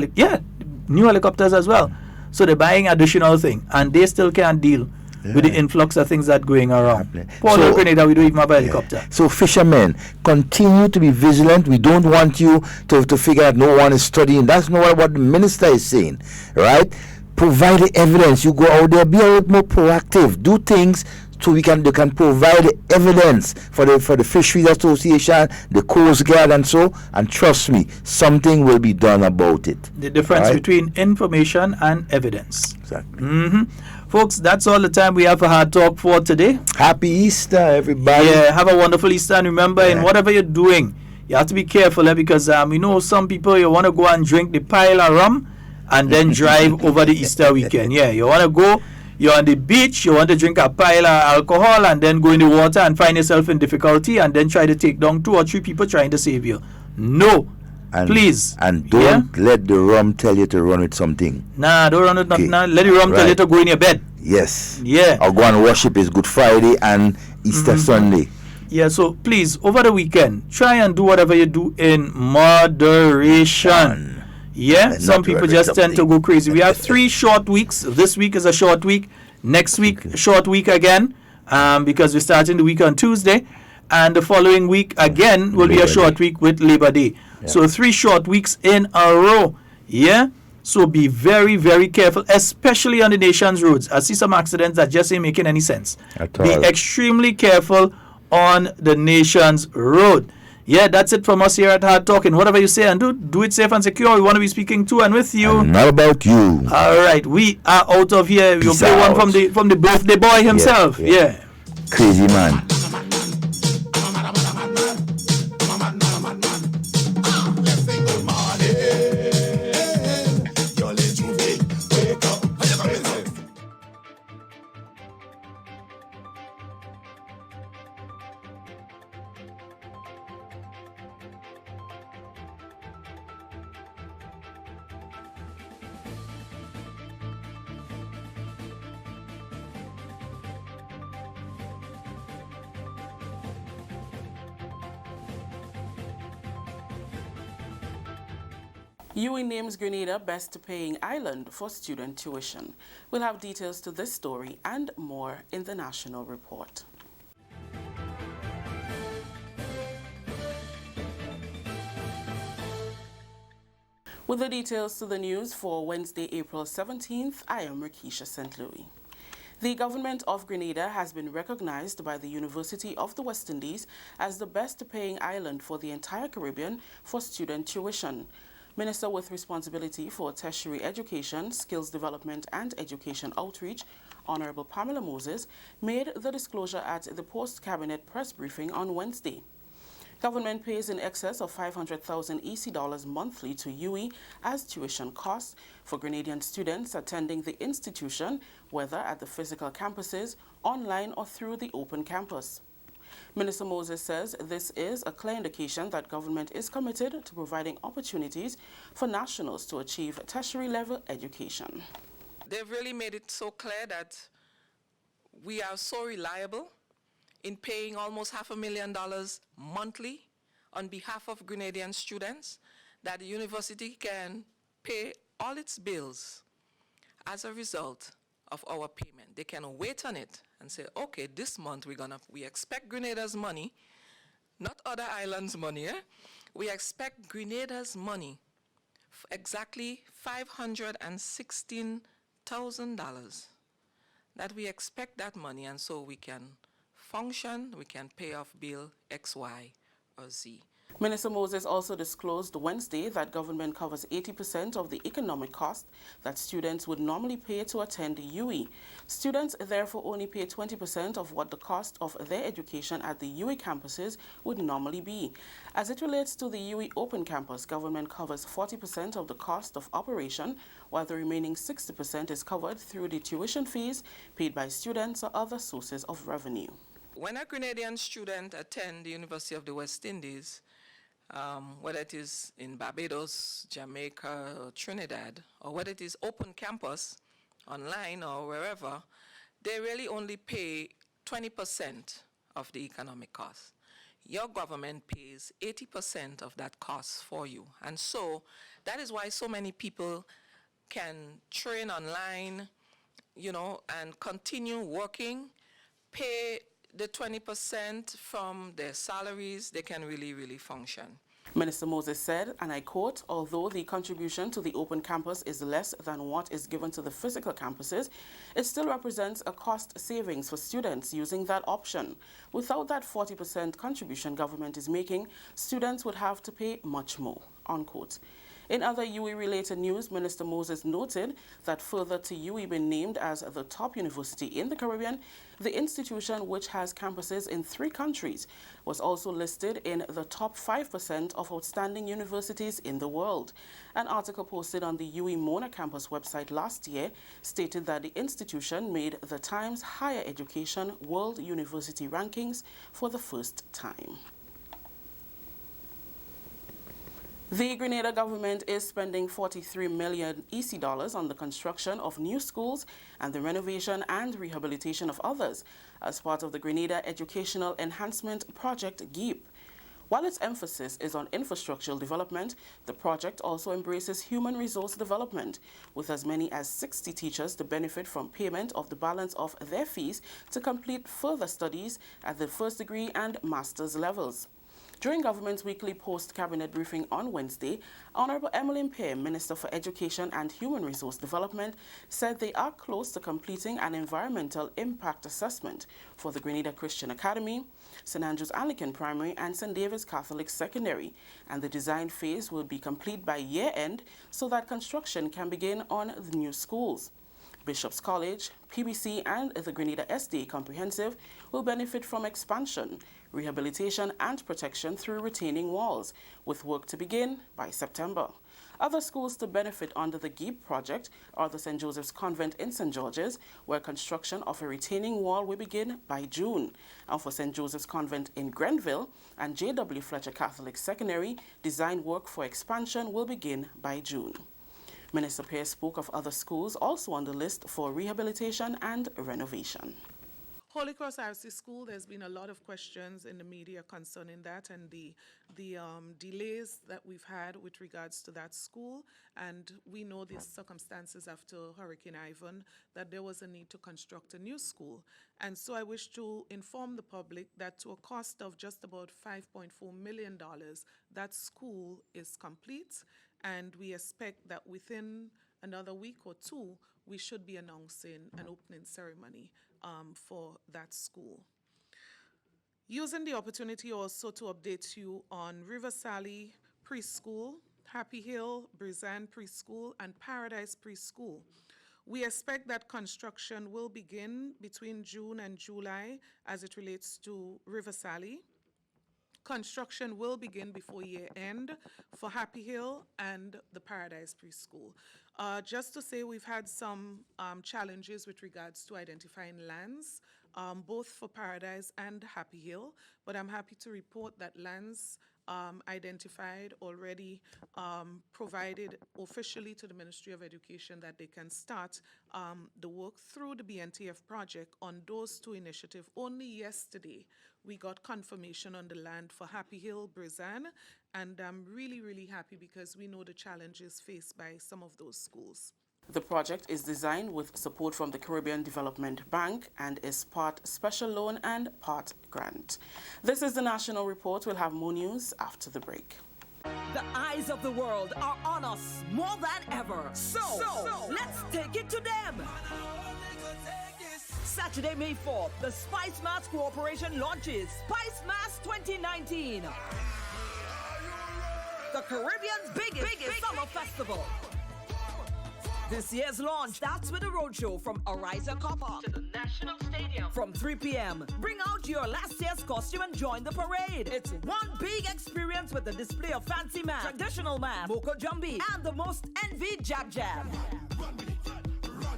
new helicopters as well. So they're buying additional thing and they still can't deal with the influx of things that going around. Paul Grenada, we don't even have a helicopter.
So fishermen, continue to be vigilant. We don't want you to figure out no one is studying. That's not what the minister is saying, right? Provide the evidence. You go out there, be a little more proactive. Do things so they can provide the evidence for the Fisheries Association, the Coast Guard, and so. And trust me, something will be done about it.
The difference between information and evidence.
Exactly.
Folks, that's all the time we have for Hard Talk for today.
Happy Easter, everybody.
Yeah, have a wonderful Easter. And remember, in whatever you're doing, you have to be careful because you know some people, you want to go and drink the pile of rum and then drive over the Easter weekend. Yeah, you want to go, you're on the beach, you want to drink a pile of alcohol and then go in the water and find yourself in difficulty and then try to take down 2 or 3 people trying to save you. No. Please.
And don't let the rum tell you to run with something.
Nah, don't run with nothing. Nah. Let the rum tell you to go in your bed.
Yes.
Yeah.
Or go and worship is Good Friday and Easter Sunday.
Yeah, so please, over the weekend, try and do whatever you do in moderation. Yeah, some people just tend to go crazy. We have 3 short weeks. This week is a short week. Next week, short week again, because we're starting the week on Tuesday. And the following week again will be a short week with Labor Day. Yeah. So 3 short weeks in a row. Yeah. So be very, very careful, especially on the nation's roads. I see some accidents that just ain't making any sense. Be extremely careful on the nation's road. Yeah, that's it from us here at Hard Talk. And whatever you say and do it safe and secure. We want to be speaking to and with you.
Not about you.
All right, we are out of here. We'll play one from the birthday boy himself. Yeah.
Crazy man.
WI names Grenada best paying island for student tuition. We'll have details to this story and more in the national report. With the details to the news for Wednesday, April 17th, I am Rikisha St. Louis. The government of Grenada has been recognized by the University of the West Indies as the best paying island for the entire Caribbean for student tuition. Minister with responsibility for tertiary education, skills development and education outreach, Honorable Pamela Moses, made the disclosure at the post-cabinet press briefing on Wednesday. Government pays in excess of 500,000 EC dollars monthly to WI as tuition costs for Grenadian students attending the institution, whether at the physical campuses, online or through the open campus. Minister Moses says this is a clear indication that government is committed to providing opportunities for nationals to achieve tertiary level education.
They've really made it so clear that we are so reliable in paying almost $500,000 monthly on behalf of Grenadian students that the university can pay all its bills as a result of our payment. They can wait on it and say, okay, this month we expect Grenada's money, not other islands' money. We expect Grenada's money, exactly $516,000. That we expect that money, and so we can function, we can pay off bill X, Y, or Z.
Minister Moses also disclosed Wednesday that government covers 80% of the economic cost that students would normally pay to attend WI. Students therefore only pay 20% of what the cost of their education at the WI campuses would normally be. As it relates to the WI Open Campus, government covers 40% of the cost of operation, while the remaining 60% is covered through the tuition fees paid by students or other sources of revenue.
When a Grenadian student attends the University of the West Indies, whether it is in Barbados, Jamaica, or Trinidad, or whether it is open campus, online or wherever, they really only pay 20% of the economic cost. Your government pays 80% of that cost for you. And so that is why so many people can train online, and continue working, pay the 20% from their salaries, they can really, really function.
Minister Moses said, and I quote, although the contribution to the open campus is less than what is given to the physical campuses, it still represents a cost savings for students using that option. Without that 40% contribution government is making, students would have to pay much more, unquote. In other UE-related news, Minister Moses noted that further to UE being named as the top university in the Caribbean, the institution, which has campuses in 3 countries, was also listed in the top 5% of outstanding universities in the world. An article posted on the UE Mona campus website last year stated that the institution made the Times Higher Education World University Rankings for the first time. The Grenada government is spending 43 million EC dollars on the construction of new schools and the renovation and rehabilitation of others as part of the Grenada Educational Enhancement Project GEEP. While its emphasis is on infrastructural development, the project also embraces human resource development, with as many as 60 teachers to benefit from payment of the balance of their fees to complete further studies at the first degree and master's levels. During government's weekly post-cabinet briefing on Wednesday, Honorable Emmeline Pear, Minister for Education and Human Resource Development, said they are close to completing an environmental impact assessment for the Grenada Christian Academy, St. Andrew's Anglican Primary and St. David's Catholic Secondary, and the design phase will be complete by year-end so that construction can begin on the new schools. Bishop's College, PBC and the Grenada SDA Comprehensive will benefit from expansion, rehabilitation and protection through retaining walls, with work to begin by September. Other schools to benefit under the GEEP project are the St. Joseph's Convent in St. George's, where construction of a retaining wall will begin by June. And for St. Joseph's Convent in Grenville and J.W. Fletcher Catholic Secondary, design work for expansion will begin by June. Minister Pear spoke of other schools also on the list for rehabilitation and renovation.
Holy Cross RC School, there's been a lot of questions in the media concerning that and the delays that we've had with regards to that school. And we know the circumstances after Hurricane Ivan, that there was a need to construct a new school. And so I wish to inform the public that to a cost of just about $5.4 million, that school is complete. And we expect that within another week or 2, we should be announcing an opening ceremony for that school. Using the opportunity also to update you on River Sally Preschool, Happy Hill, Brizan Preschool, and Paradise Preschool. We expect that construction will begin between June and July as it relates to River Sally. Construction will begin before year end for Happy Hill and the Paradise Preschool. Just to say, we've had some challenges with regards to identifying lands, both for Paradise and Happy Hill, but I'm happy to report that lands identified already provided officially to the Ministry of Education that they can start the work through the BNTF project on those 2 initiatives. Only yesterday we got confirmation on the land for Happy Hill, Brizan, and I'm really, really happy because we know the challenges faced by some of those schools.
The project is designed with support from the Caribbean Development Bank and is part special loan and part grant. This is the National Report. We'll have more news after the break.
The eyes of the world are on us more than ever. So let's take it to them. Saturday, May 4th, the Spice Mass Corporation launches Spice Mass 2019. The Caribbean's biggest summer festival. This year's launch starts with a roadshow from Ariza Car Park to the National Stadium from 3 p.m. Bring out your last year's costume and join the parade. It's one big experience with a display of fancy math, traditional math, Moko Jumbi, and the most envied Jab Jab.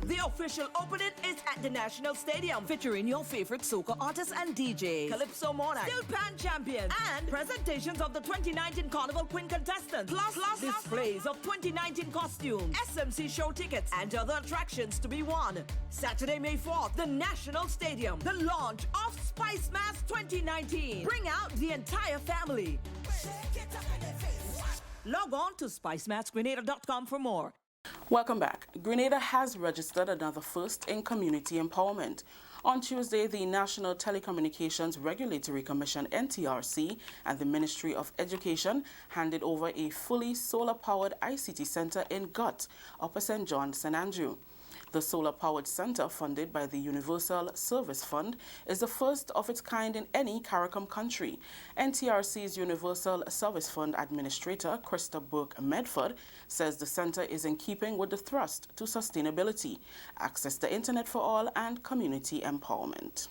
The official opening is at the National Stadium, featuring your favorite soca artists and DJs, Calypso Monarch, Steel Pan Champions, and presentations of the 2019 Carnival Queen contestants, plus displays of 2019 costumes, SMC show tickets, and other attractions to be won. Saturday, May 4th, the National Stadium, the launch of Spice Mass 2019. Bring out the entire family. Log on to SpiceMassGrenada.com for more.
Welcome back. Grenada has registered another first in community empowerment. On Tuesday, the National Telecommunications Regulatory Commission, NTRC, and the Ministry of Education handed over a fully solar-powered ICT center in Gut, Upper St. John, St. Andrew. The solar-powered center, funded by the Universal Service Fund, is the first of its kind in any CARICOM country. NTRC's Universal Service Fund Administrator, Krista Burke Medford, says the center is in keeping with the thrust to sustainability, access to internet for all, and community empowerment.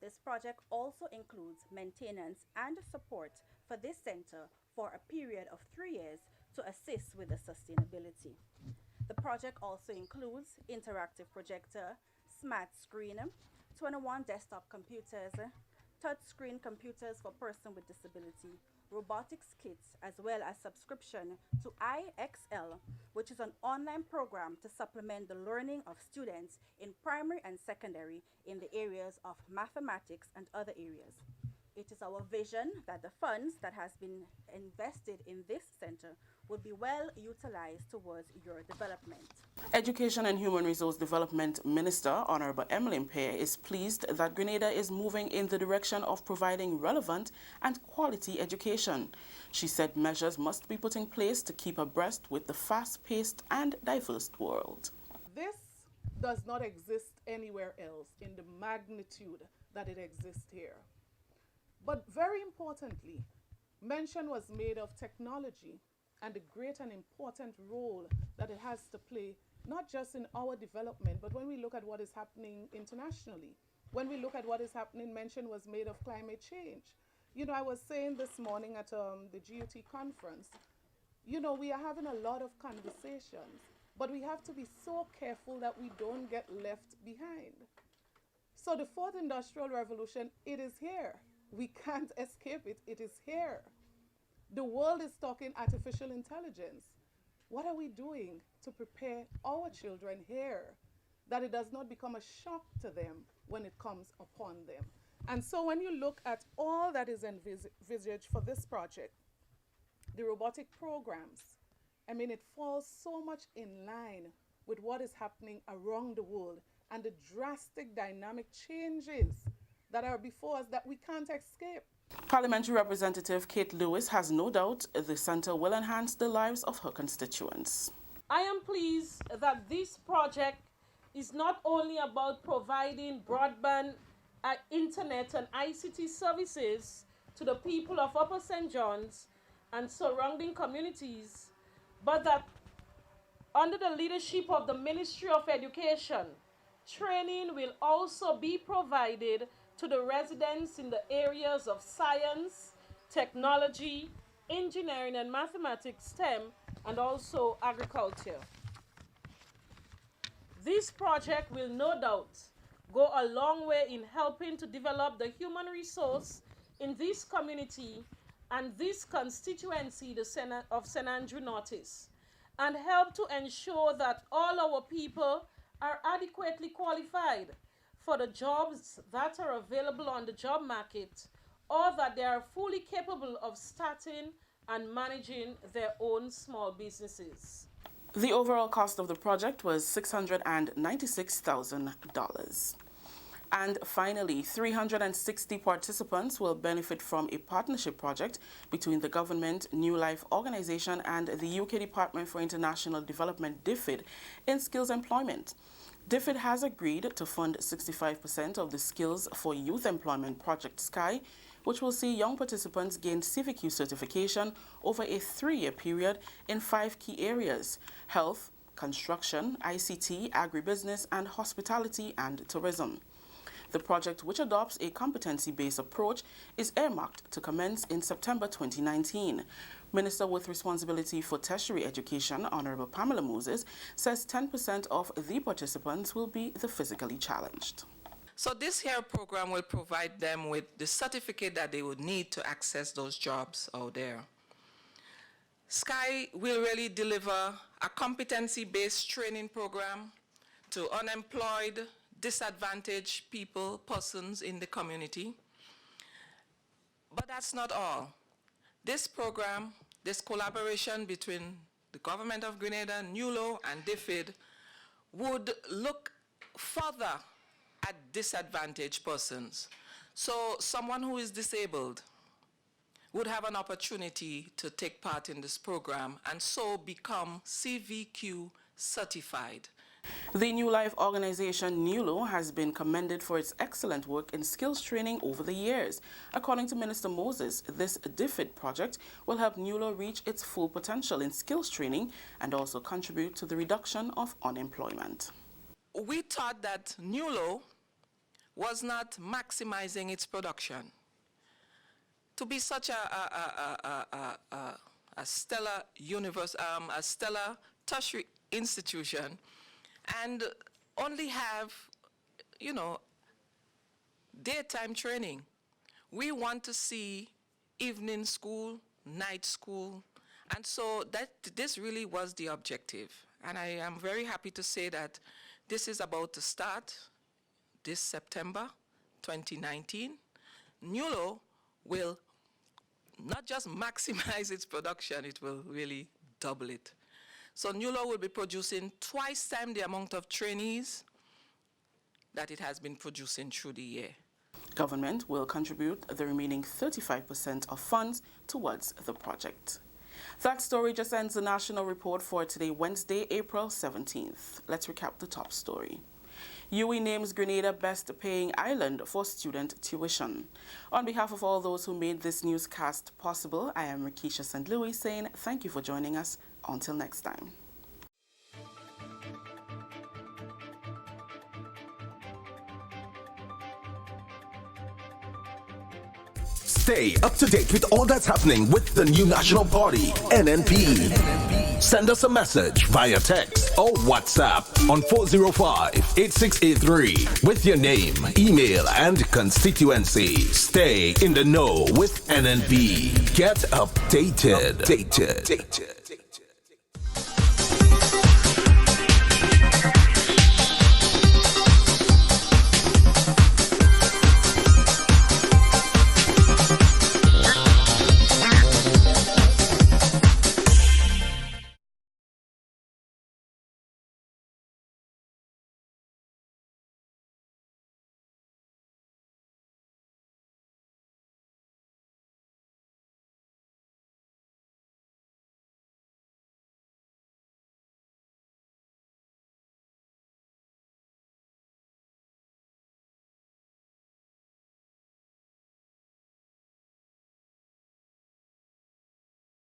This project also includes maintenance and support for this center for a period of 3 years to assist with the sustainability. The project also includes interactive projector, smart screen, 21 desktop computers, touchscreen computers for persons with disability, robotics kits, as well as subscription to IXL, which is an online program to supplement the learning of students in primary and secondary in the areas of mathematics and other areas. It is our vision that the funds that has been invested in this center would be well utilized towards your development.
Education and Human Resource Development Minister, Honorable Emmeline Pear, is pleased that Grenada is moving in the direction of providing relevant and quality education. She said measures must be put in place to keep abreast with the fast-paced and diverse world.
This does not exist anywhere else in the magnitude that it exists here. But very importantly, mention was made of technology and the great and important role that it has to play, not just in our development, but when we look at what is happening internationally. When we look at what is happening, mention was made of climate change. You know, I was saying this morning at the GUT conference, you know, we are having a lot of conversations, but we have to be so careful that we don't get left behind. So the fourth industrial revolution, it is here. We can't escape it. It is here. The world is talking artificial intelligence. What are we doing to prepare our children here that it does not become a shock to them when it comes upon them? And so when you look at all that is envisaged for this project, the robotic programs, I mean, it falls so much in line with what is happening around the world and the drastic dynamic changes that are before us that we can't escape.
Parliamentary Representative Kate Lewis has no doubt the centre will enhance the lives of her constituents.
I am pleased that this project is not only about providing broadband, internet and ICT services to the people of Upper St. John's and surrounding communities, but that under the leadership of the Ministry of Education, training will also be provided to the residents in the areas of science, technology, engineering and mathematics, STEM, and also agriculture. This project will no doubt go a long way in helping to develop the human resource in this community and this constituency of St. Andrew Northeast, and help to ensure that all our people are adequately qualified for the jobs that are available on the job market, or that they are fully capable of starting and managing their own small businesses.
The overall cost of the project was $696,000. And finally, 360 participants will benefit from a partnership project between the government, New Life Organization, and the UK Department for International Development, DFID, in skills employment. DFID has agreed to fund 65% of the Skills for Youth Employment Project SKY, which will see young participants gain CVQ certification over a 3-year period in 5 key areas: health, construction, ICT, agribusiness, and hospitality and tourism. The project, which adopts a competency-based approach, is earmarked to commence in September 2019. Minister with responsibility for tertiary education, Honorable Pamela Moses, says 10% of the participants will be the physically challenged.
So this here program will provide them with the certificate that they would need to access those jobs out there. SKY will really deliver a competency-based training program to unemployed, disadvantaged persons in the community. But that's not all. This program, this collaboration between the government of Grenada, NULO, and DFID would look further at disadvantaged persons. So someone who is disabled would have an opportunity to take part in this program and so become CVQ certified.
The New Life organization NULO has been commended for its excellent work in skills training over the years. According to Minister Moses, this DFID project will help NULO reach its full potential in skills training and also contribute to the reduction of unemployment.
We thought that NULO was not maximizing its production. To be such a stellar a stellar tertiary institution, and only have, daytime training. We want to see evening school, night school, and so this really was the objective. And I am very happy to say that this is about to start this September 2019. NULO will not just maximize its production, it will really double it. So NULO will be producing twice time the amount of trainees that it has been producing through the year.
Government will contribute the remaining 35% of funds towards the project. That story just ends the national report for today, Wednesday, April 17th. Let's recap the top story. WI names Grenada best paying island for student tuition. On behalf of all those who made this newscast possible, I am Rikisha St. Louis saying thank you for joining us. Until next time.
Stay up to date with all that's happening with the new national party, NNP. Send us a message via text or WhatsApp on 405-8683 with your name, email, and constituency. Stay in the know with NNP. Get updated.